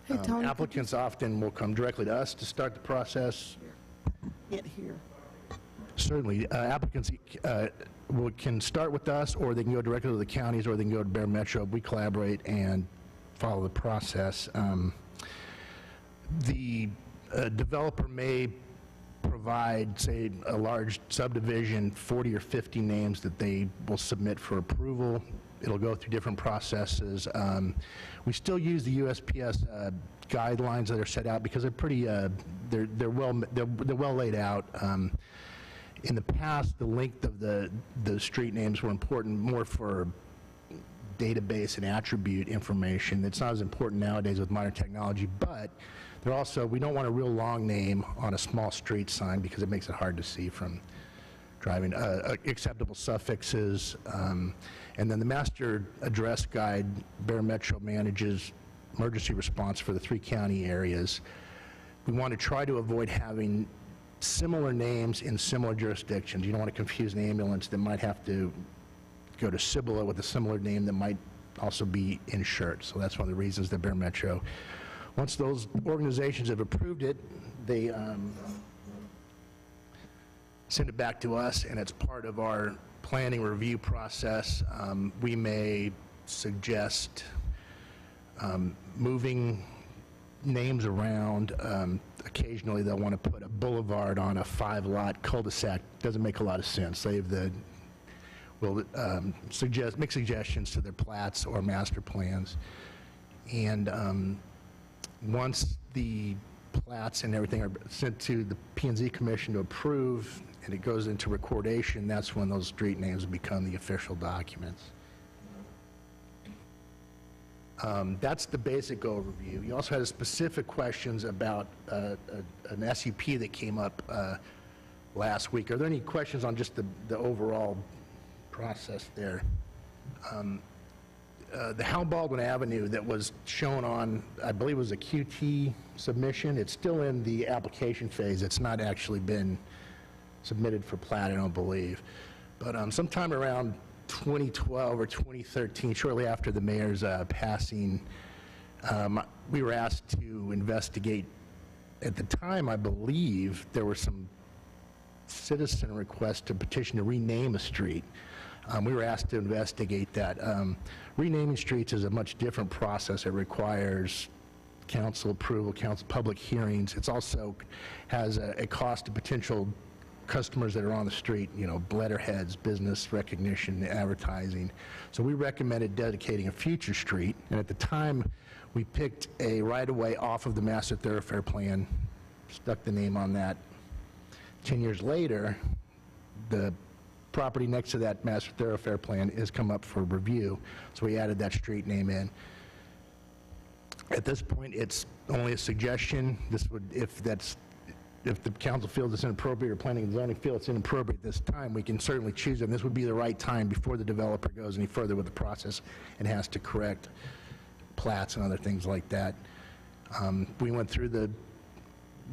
Hey, Tony, applicants often will come directly to us to start the process. Get here. Certainly, applicants can start with us, or they can go directly to the counties, or they can go to Bear Metro. We collaborate and follow the process. The developer may provide, say, a large subdivision, 40 or 50 names that they will submit for approval. It'll go through different processes. We still use the USPS guidelines that are set out because they're pretty, they're well laid out. In the past, the length of the street names were important more for database and attribute information. It's not as important nowadays with modern technology, but they're also, we don't want a real long name on a small street sign because it makes it hard to see from driving. Acceptable suffixes, and then the master address guide, Bear Metro manages emergency response for the 3 county areas. We want to try to avoid having similar names in similar jurisdictions. You don't want to confuse an ambulance that might have to go to Cibola with a similar name that might also be in Schertz. So that's one of the reasons that Bear Metro, once those organizations have approved it, they send it back to us, and it's part of our planning review process. We may suggest moving names around. Occasionally they'll want to put a boulevard on a 5-lot cul-de-sac. Doesn't make a lot of sense. Will make suggestions to their plats or master plans. And once the plats and everything are sent to the P&Z Commission to approve, and it goes into recordation, that's when those street names become the official documents. That's the basic overview. You also had specific questions about an SUP that came up last week. Are there any questions on just the overall process there? The Hal Baldwin Avenue that was shown on, I believe it was a QT submission, it's still in the application phase. It's not actually been submitted for plat, I don't believe. But sometime around 2012 or 2013, shortly after the mayor's passing, we were asked to investigate. At the time, I believe there were some citizen requests to petition to rename a street. We were asked to investigate that. Renaming streets is a much different process. It requires council approval, council public hearings. It's also has a cost to potential customers that are on the street, you know, letterheads, business recognition, advertising. So we recommended dedicating a future street, and at the time, we picked a right-of-way off of the master thoroughfare plan, stuck the name on that. 10 years later, the property next to that master thoroughfare plan has come up for review, so we added that street name in. At this point, it's only a suggestion. This would, if the council feels it's inappropriate or planning and zoning feel it's inappropriate at this time, we can certainly choose it. And this would be the right time before the developer goes any further with the process and has to correct plats and other things like that. We went through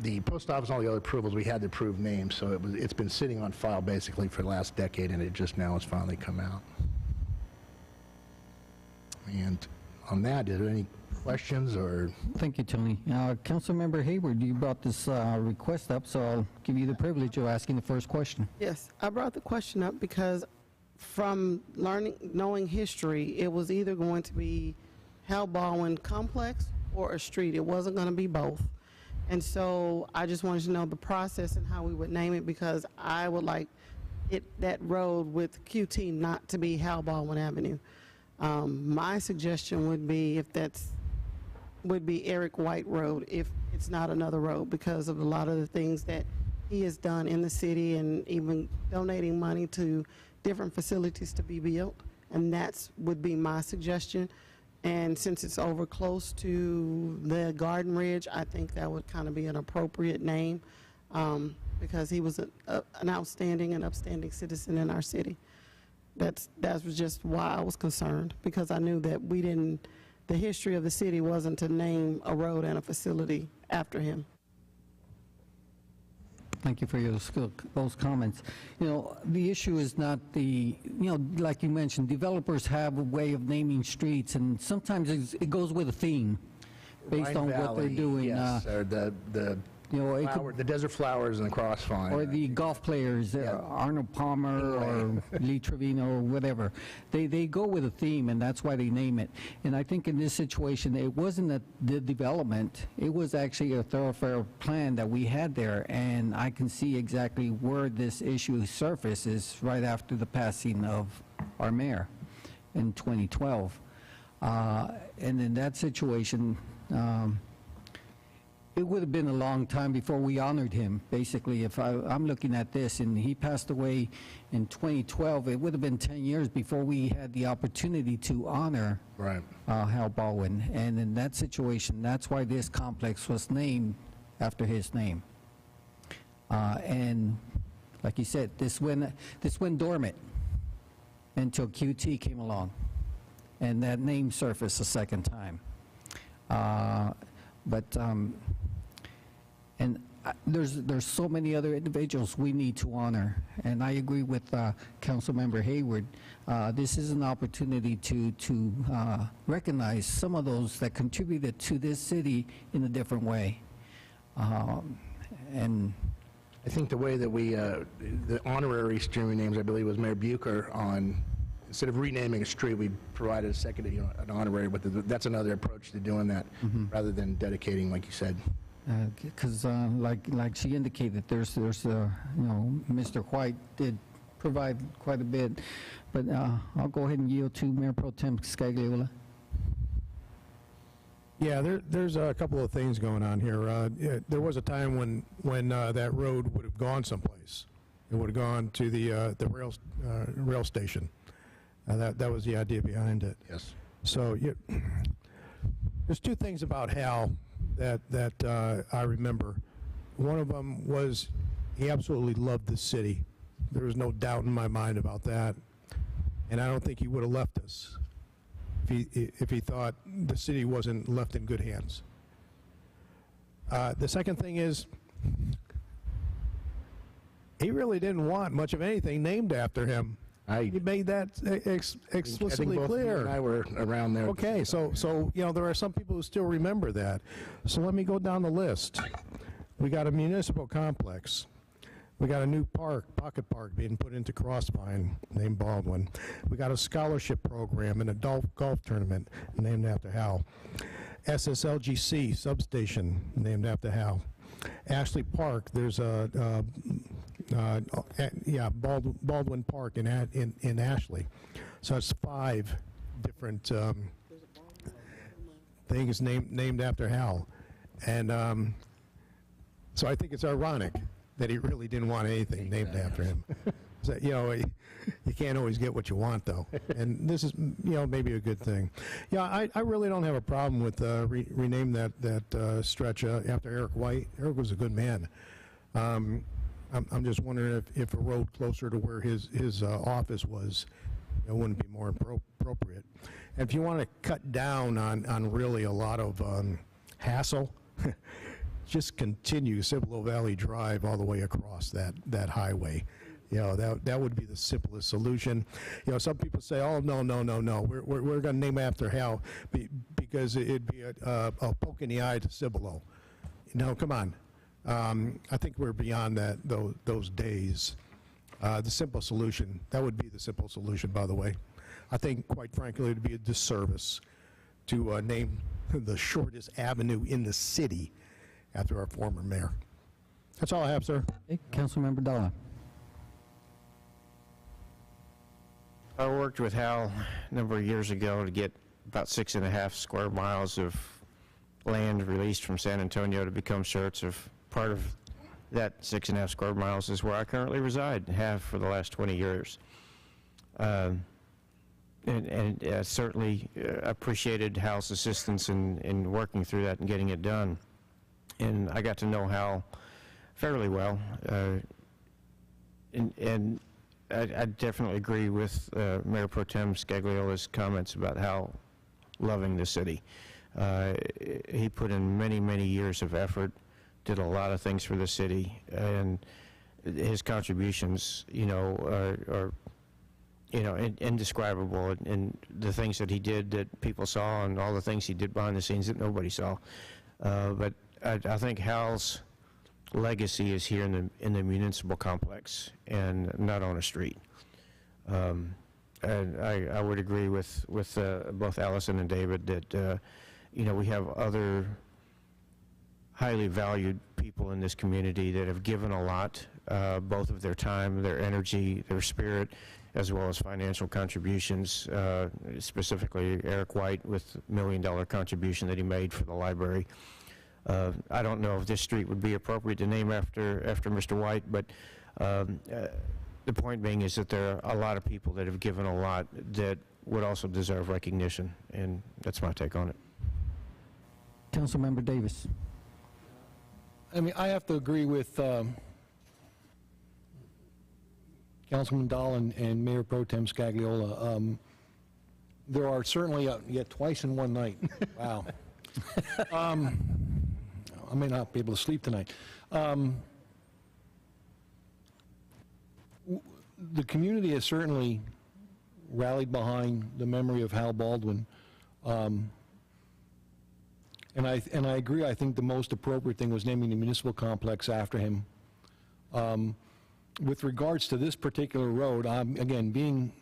the post office and all the other approvals. We had the approved names, so it's been sitting on file basically for the last decade, and it just now has finally come out. And on that, are there any questions or? Thank you, Tony. Councilmember Hayward, you brought this request up, so I'll give you the privilege of asking the first question. Yes, I brought the question up because from knowing history, it was either going to be Hal Baldwin Complex or a street. It wasn't going to be both. And so I just wanted to know the process and how we would name it, because I would like that road with QT not to be Hal Baldwin Avenue. My suggestion would be would be Eric White Road if it's not another road, because of a lot of the things that he has done in the city and even donating money to different facilities to be built. And that's would be my suggestion. And since it's over close to the Garden Ridge, I think that would kind of be an appropriate name, because he was an outstanding and upstanding citizen in our city. That was just why I was concerned, because I knew that the history of the city wasn't to name a road and a facility after him. Thank you for those comments. You know, the issue is not like you mentioned, developers have a way of naming streets, and sometimes it goes with a theme based on what they're doing. Yes, or the desert flowers and the crossvine. Or the golf players, Arnold Palmer or Lee Trevino or whatever. They go with a theme, and that's why they name it. And I think in this situation, it wasn't the development. It was actually a thoroughfare plan that we had there, and I can see exactly where this issue surfaces right after the passing of our mayor in 2012. And in that situation, it would have been a long time before we honored him. Basically, if I'm looking at this, and he passed away in 2012, it would have been 10 years before we had the opportunity to honor Hal Baldwin. And in that situation, that's why this complex was named after his name. And like you said, this went dormant until QT came along, and that name surfaced a second time. There's so many other individuals we need to honor, and I agree with Councilmember Hayward. This is an opportunity to recognize some of those that contributed to this city in a different way. And I think the way that we, the honorary streaming names, I believe, was Mayor Bucher instead of renaming a street, we provided a second, an honorary, but that's another approach to doing that, rather than dedicating, like you said. Because like she indicated, there's Mr. White did provide quite a bit, but I'll go ahead and yield to Mayor Pro Tem Scagliola. Yeah, there's a couple of things going on here. There was a time when that road would have gone someplace. It would have gone to the rail station. That was the idea behind it. Yes. So there's two things about Hal that I remember. One of them was he absolutely loved the city. There was no doubt in my mind about that. And I don't think he would have left us if he thought the city wasn't left in good hands. The second thing is he really didn't want much of anything named after him. He made that explicitly clear. You and I were around there. Okay, so there are some people who still remember that. So let me go down the list. We got a municipal complex. We got a new park, pocket park, being put into Crosspine, named Baldwin. We got a scholarship program and a golf tournament named after Hal. SSLGC substation named after Hal. Ashley Park, there's a Baldwin Park in Ashley. So it's 5 different things named after Hal. And so I think it's ironic that he really didn't want anything named after him. So, you know, you can't always get what you want, though. And this is, you know, maybe a good thing. Yeah, I really don't have a problem with rename that stretch after Eric White. Eric was a good man. I'm just wondering if a road closer to where his office was, it wouldn't be more appropriate. And if you want to cut down on really a lot of hassle, just continue Cibolo Valley Drive all the way across that highway. You know, that would be the simplest solution. You know, some people say, oh, no, we're going to name after Hal because it'd be a poke in the eye to Cibolo. No, come on. I think we're beyond those days. The simple solution, that would be the simple solution, by the way. I think, quite frankly, it would be a disservice to name the shortest avenue in the city after our former mayor. That's all I have, sir. Okay, Councilmember Dalla. I worked with Hal a number of years ago to get about 6.5 square miles of land released from San Antonio to become Schertz. Part of that 6.5 square miles is where I currently reside and have for the last 20 years. And certainly appreciated Hal's assistance in working through that and getting it done. And I got to know Hal fairly well. And I definitely agree with Mayor Pro Tem Scagliola's comments about how loving the city. He put in many, many years of effort, did a lot of things for the city, and his contributions, you know, are you know, indescribable. And the things that he did that people saw, and all the things he did behind the scenes that nobody saw. But I think Hal's legacy is here in the municipal complex and not on a street. And I would agree with both Allison and David that you know, we have other highly valued people in this community that have given a lot, both of their time, their energy, their spirit, as well as financial contributions, specifically Eric White with $1 million contribution that he made for the library. I don't know if this street would be appropriate to name after Mr. White, but the point being is that there are a lot of people that have given a lot that would also deserve recognition, and that's my take on it. Councilmember Davis. I mean, I have to agree with Councilman Dahl and Mayor Pro Tem Scagliola. There are certainly, yet twice in one night. Wow. I may not be able to sleep tonight. The community has certainly rallied behind the memory of Hal Baldwin. And I agree, I think the most appropriate thing was naming the municipal complex after him. With regards to this particular road, again,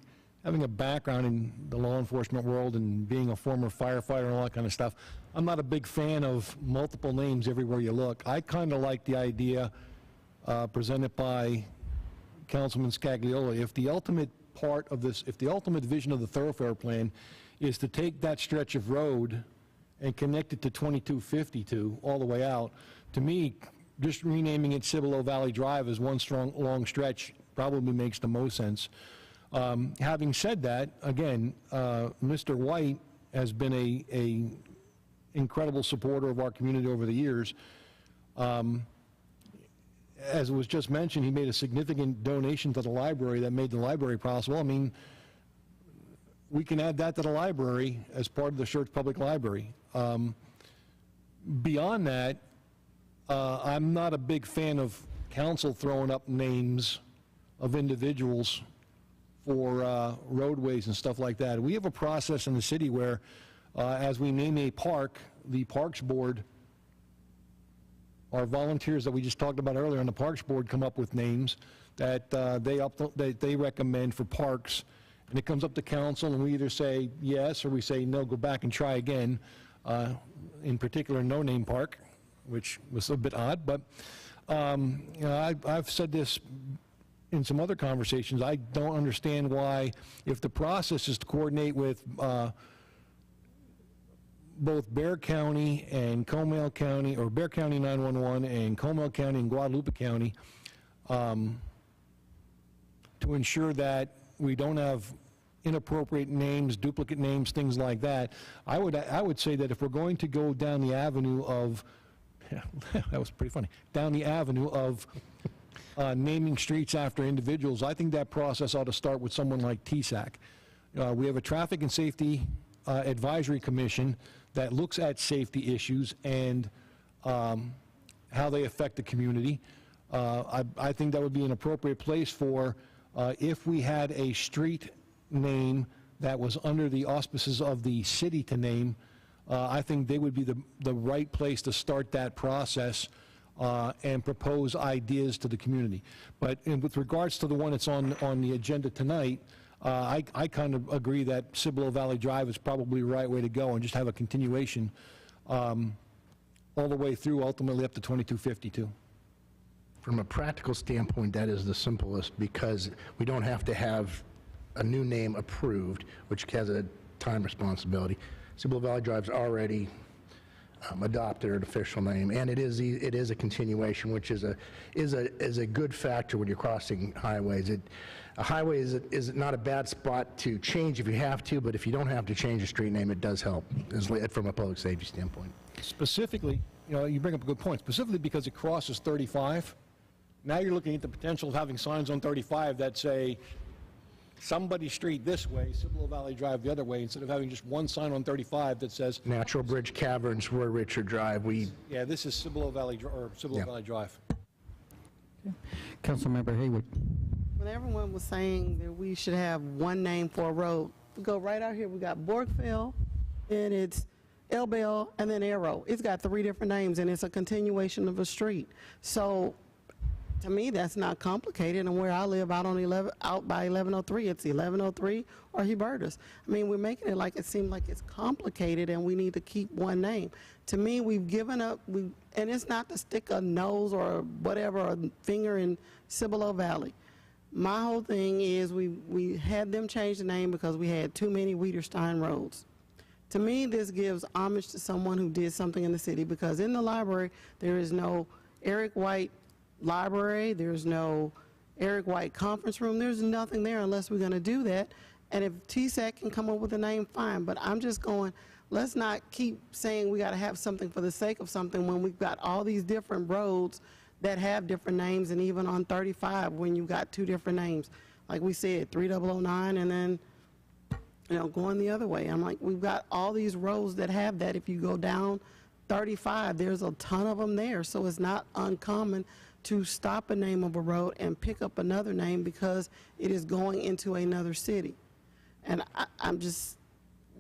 having a background in the law enforcement world and being a former firefighter and all that kind of stuff, I'm not a big fan of multiple names everywhere you look. I kind of like the idea presented by Councilman Scagliola. If the ultimate part of this, if the ultimate vision of the thoroughfare plan is to take that stretch of road and connect it to 2252 all the way out, to me, just renaming it Cibolo Valley Drive as one long stretch probably makes the most sense. Having said that, again, Mr. White has been a incredible supporter of our community over the years. As was just mentioned, he made a significant donation to the library that made the library possible. I mean, we can add that to the library as part of the Schertz Public Library. Beyond that, I'm not a big fan of council throwing up names of individuals for roadways and stuff like that. We have a process in the city where as we name a park, the Parks Board our volunteers that we just talked about earlier on the Parks Board come up with names that they recommend for parks, and it comes up to council, and we either say yes or we say no, go back and try again. In particular, No Name Park, which was a bit odd, but you know, I've said this in some other conversations. I don't understand why, if the process is to coordinate with both Bexar County and Comal County, or Bexar County 911 and Comal County and Guadalupe County, to ensure that we don't have inappropriate names, duplicate names, things like that. I would say that if we're going to go down the avenue of, that was pretty funny, down the avenue of naming streets after individuals, I think that process ought to start with someone like TSAC. We have a Traffic and Safety Advisory Commission that looks at safety issues and how they affect the community. I think that would be an appropriate place for, if we had a street name that was under the auspices of the city to name, I think they would be the right place to start that process and propose ideas to the community. But with regards to the one that's on the agenda tonight, I kind of agree that Cibolo Valley Drive is probably the right way to go, and just have a continuation all the way through, ultimately up to 2252. From a practical standpoint, that is the simplest, because we don't have to have a new name approved, which has a time responsibility. Cibolo Valley Drive's already adopted an official name, and it is a continuation, which is a good factor when you're crossing highways. A highway is not a bad spot to change if you have to, but if you don't have to change a street name, it does help from a public safety standpoint. Specifically, you know, you bring up a good point, specifically because it crosses 35. Now you're looking at the potential of having signs on 35 that say somebody street this way, Cibolo Valley Drive the other way, instead of having just one sign on 35 that says Natural Bridge Caverns, Roy Richard Drive. Yeah, this is Cibolo Valley Valley Drive. Councilmember Hayward. When everyone was saying that we should have one name for a road, we go right out here, we got Borgfeld, and it's El Bell, and then Arrow. It's got 3 different names, and it's a continuation of a street. So to me, that's not complicated, and where I live out by 1103, it's 1103 or Hubertus. I mean, we're making it like it seems like it's complicated and we need to keep one name. To me, we've given up, and it's not to stick a nose or whatever, a finger in Cibolo Valley. My whole thing is we had them change the name because we had too many Wiederstein roads. To me, this gives homage to someone who did something in the city, because in the library, there is no Eric White library, there's no Eric White conference room, there's nothing there unless we're going to do that. And if TSAC can come up with a name, fine, but I'm just going, let's not keep saying we got to have something for the sake of something when we've got all these different roads that have different names, and even on 35 when you've got 2 different names. Like we said, 3009 and then, you know, going the other way. I'm like, we've got all these roads that have that. If you go down 35, there's a ton of them there, so it's not uncommon to stop a name of a road and pick up another name because it is going into another city. And I'm just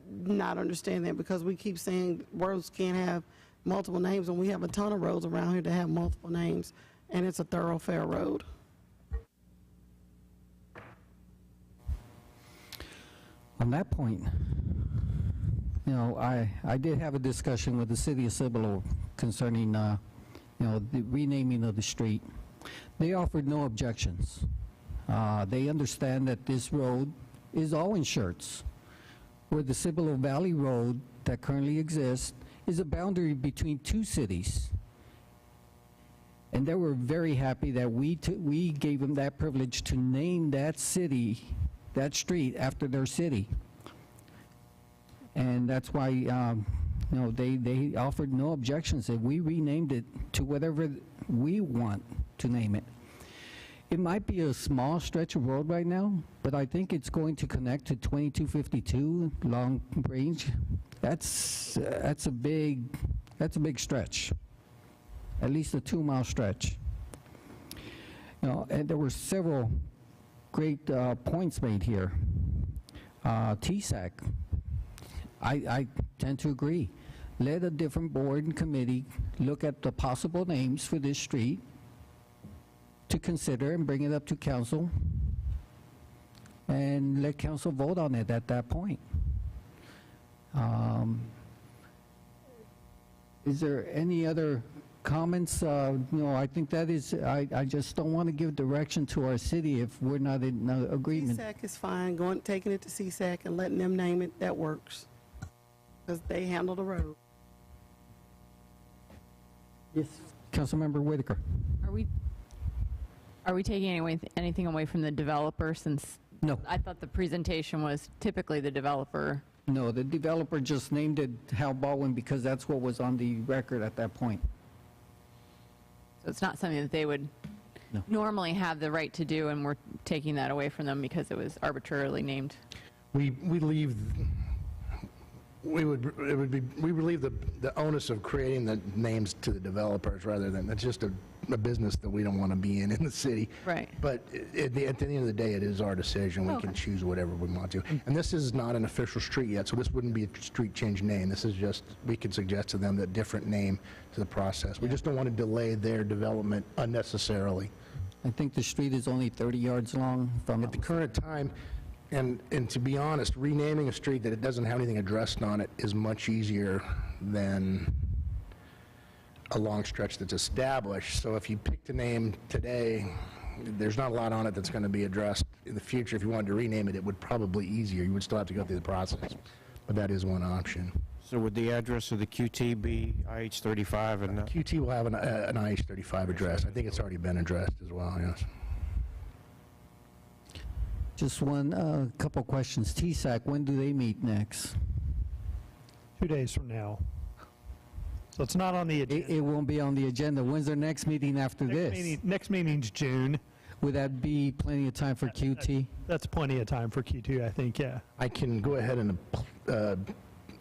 not understanding that, because we keep saying roads can't have multiple names, and we have a ton of roads around here that have multiple names, and it's a thoroughfare road. On that point, you know, I did have a discussion with the city of Cibolo concerning, you know, the renaming of the street. They offered no objections. They understand that this road is all in Schertz, where the Cibolo Valley Road that currently exists is a boundary between 2 cities. And they were very happy that we gave them that privilege to name that city, that street, after their city. And that's why, you know, they offered no objections, that we renamed it to whatever we want to name it. It might be a small stretch of road right now, but I think it's going to connect to 2252 Long Range. That's a big stretch, at least a 2-mile stretch. You know, and there were several great points made here. TSAC, I tend to agree. let a different board and committee look at the possible names for this street to consider and bring it up to council, and let council vote on it at that point. Is there any other comments? No, I think that is, I just don't want to give direction to our city if we're not in agreement. CSAC is fine, taking it to CSAC and letting them name it, that works. Because they handle the road. Yes, Councilmember Whitaker. Are we taking anything away from the developer, since No. I thought the presentation was typically the developer? No, the developer just named it Hal Baldwin because that's what was on the record at that point. So it's not something that they would normally have the right to do, and we're taking that away from them because it was arbitrarily named? We leave, we relieve the onus of creating the names to the developers rather than, it's just a business that we don't want to be in the city. Right. But at the end of the day, it is our decision. We can choose whatever we want to. And this is not an official street yet, so this wouldn't be a street change name. This is just, we can suggest to them that different name to the process. We just don't want to delay their development unnecessarily. I think the street is only 30 yards long from At the current time, and to be honest, renaming a street that it doesn't have anything addressed on it is much easier than a long stretch that's established. So if you picked a name today, there's not a lot on it that's going to be addressed. In the future, if you wanted to rename it, it would probably be easier. You would still have to go through the process, but that is one option. So would the address of the QT be IH35 and QT will have an IH35 address. I think it's already been addressed as well, yes. Just one, couple questions. TSAC, when do they meet next? 2 days from now. So it's not on the agenda. It won't be on the agenda. When's their next meeting after this? Next meeting's June. Would that be plenty of time for QT? That's plenty of time for Q2, I think, yeah. I can go ahead and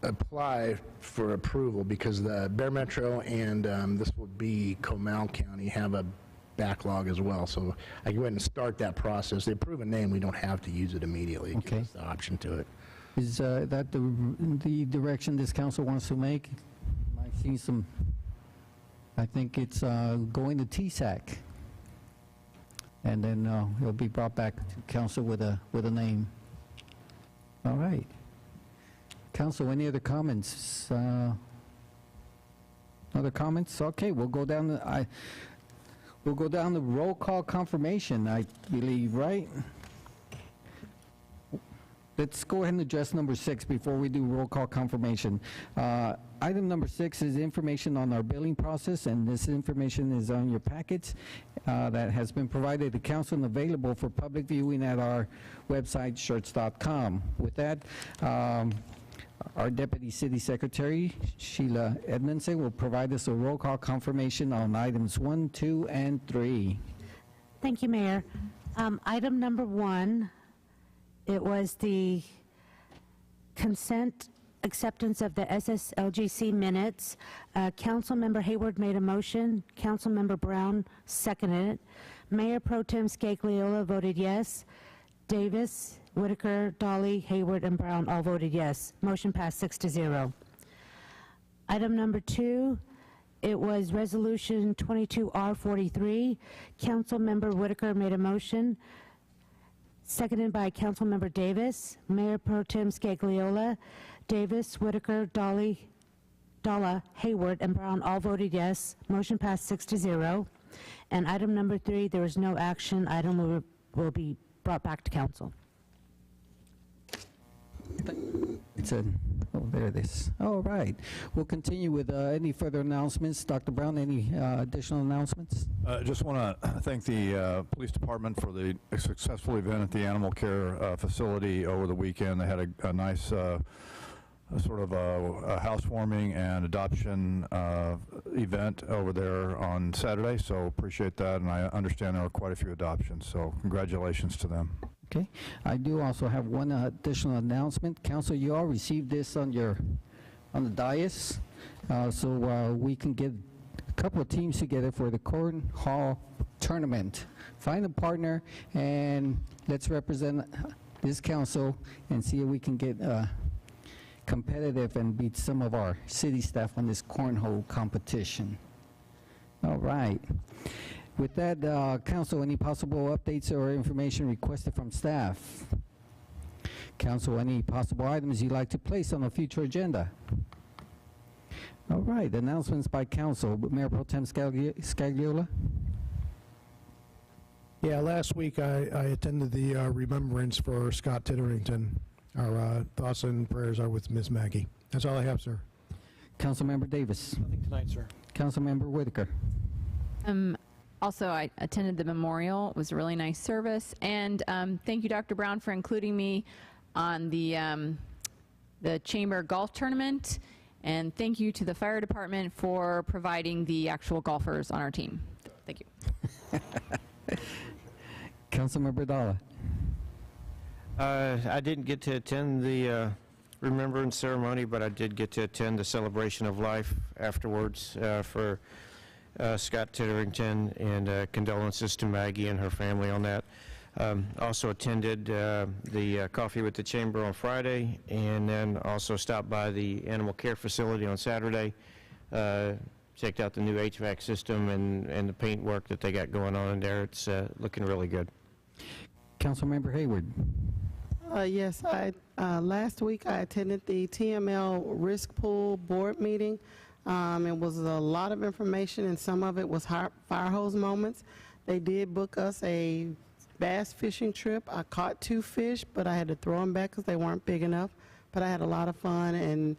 apply for approval because the Bear Metro and this would be Comal County have a backlog as well. So I can go ahead and start that process. They approve a name, we don't have to use it immediately. It gives us the option to it. Is that the direction this council wants to make? I've seen some, I think it's going to TSAC. And then it'll be brought back to council with a name. All right. Council, any other comments? Other comments? Okay, we'll go down the, we'll go down the roll call confirmation, I believe, right? Let's go ahead and address number 6 before we do roll call confirmation. Item number 6 is information on our billing process, and this information is on your packets that has been provided to council and available for public viewing at our website, schertz.com. With that, our Deputy City Secretary, Sheila Edmondson, will provide us a roll call confirmation on items 1, 2, and 3. Thank you, Mayor. Item number 1, it was the consent acceptance of the SSLGC minutes. Councilmember Hayward made a motion. Councilmember Brown seconded it. Mayor Pro Tem Scagliola voted yes. Davis, Whitaker, Dolly, Hayward, and Brown all voted yes. Motion passed 6-0. Item number 2, it was Resolution 22R43. Councilmember Whitaker made a motion, seconded by Councilmember Davis. Mayor Pro Tem Scagliola, Davis, Whitaker, Dalla, Hayward, and Brown all voted yes. Motion passed 6-0. And item number 3, there was no action. Item will be brought back to council. It's oh, there it is. All right. We'll continue with any further announcements. Dr. Brown, any additional announcements? Just want to thank the police department for the successful event at the animal care facility over the weekend. They had a nice sort of a housewarming and adoption event over there on Saturday, so appreciate that, and I understand there were quite a few adoptions, so congratulations to them. Okay. I do also have one additional announcement. Council, you all received this on the dais, so we can get a couple of teams together for the cornhole tournament. Find a partner, and let's represent this council and see if we can get competitive and beat some of our city staff on this cornhole competition. All right. With that, council, any possible updates or information requested from staff? Council, any possible items you'd like to place on a future agenda? All right, announcements by council. Mayor Pro Tem Scagliola. Yeah, last week I attended the remembrance for Scott Titterington. Our thoughts and prayers are with Miss Maggie. That's all I have, sir. Councilmember Davis. Nothing tonight, sir. Councilmember Whitaker. Also, I attended the memorial. It was a really nice service. And thank you, Dr. Brown, for including me on the Chamber Golf Tournament. And thank you to the fire department for providing the actual golfers on our team. Thank you. Councilmember Dalla. I didn't get to attend the remembrance ceremony, but I did get to attend the celebration of life afterwards for Scott Titterington, and condolences to Maggie and her family on that. Also attended the Coffee with the Chamber on Friday, and then also stopped by the animal care facility on Saturday. Checked out the new HVAC system and the paint work that they got going on in there. It's looking really good. Councilmember Hayward. Yes, last week I attended the TML Risk Pool Board meeting. It was a lot of information, and some of it was fire hose moments. They did book us a bass fishing trip. I caught 2 fish, but I had to throw them back because they weren't big enough. But I had a lot of fun and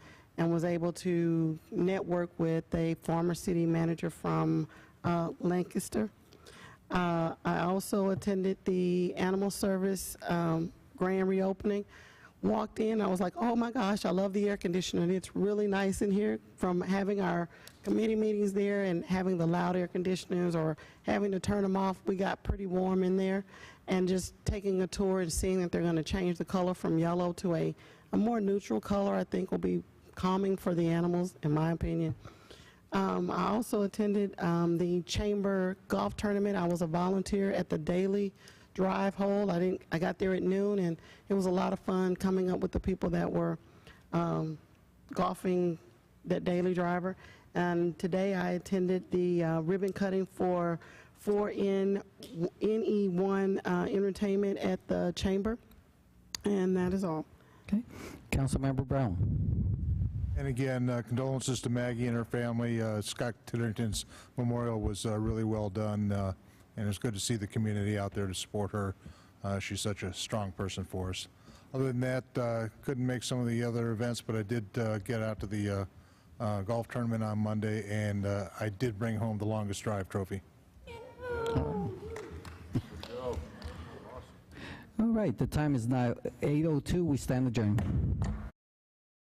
was able to network with a former city manager from Lancaster. I also attended the animal service grand reopening. Walked in, I was like, oh my gosh, I love the air conditioning. It's really nice in here. From having our committee meetings there and having the loud air conditioners or having to turn them off, we got pretty warm in there. And just taking a tour and seeing that they're going to change the color from yellow to a more neutral color, I think will be calming for the animals, in my opinion. I also attended the Chamber Golf Tournament. I was a volunteer at the daily drive hole. I got there at noon, and it was a lot of fun coming up with the people that were golfing that daily driver. And today I attended the ribbon cutting for 4NE1 entertainment at the Chamber, and that is all. Okay. Councilmember Brown. And again, condolences to Maggie and her family. Scott Titterington's memorial was really well done, and it's good to see the community out there to support her. She's such a strong person for us. Other than that, couldn't make some of the other events, but I did get out to the golf tournament on Monday, and I did bring home the longest drive trophy. All right, the time is now 8:02. We stand adjourned.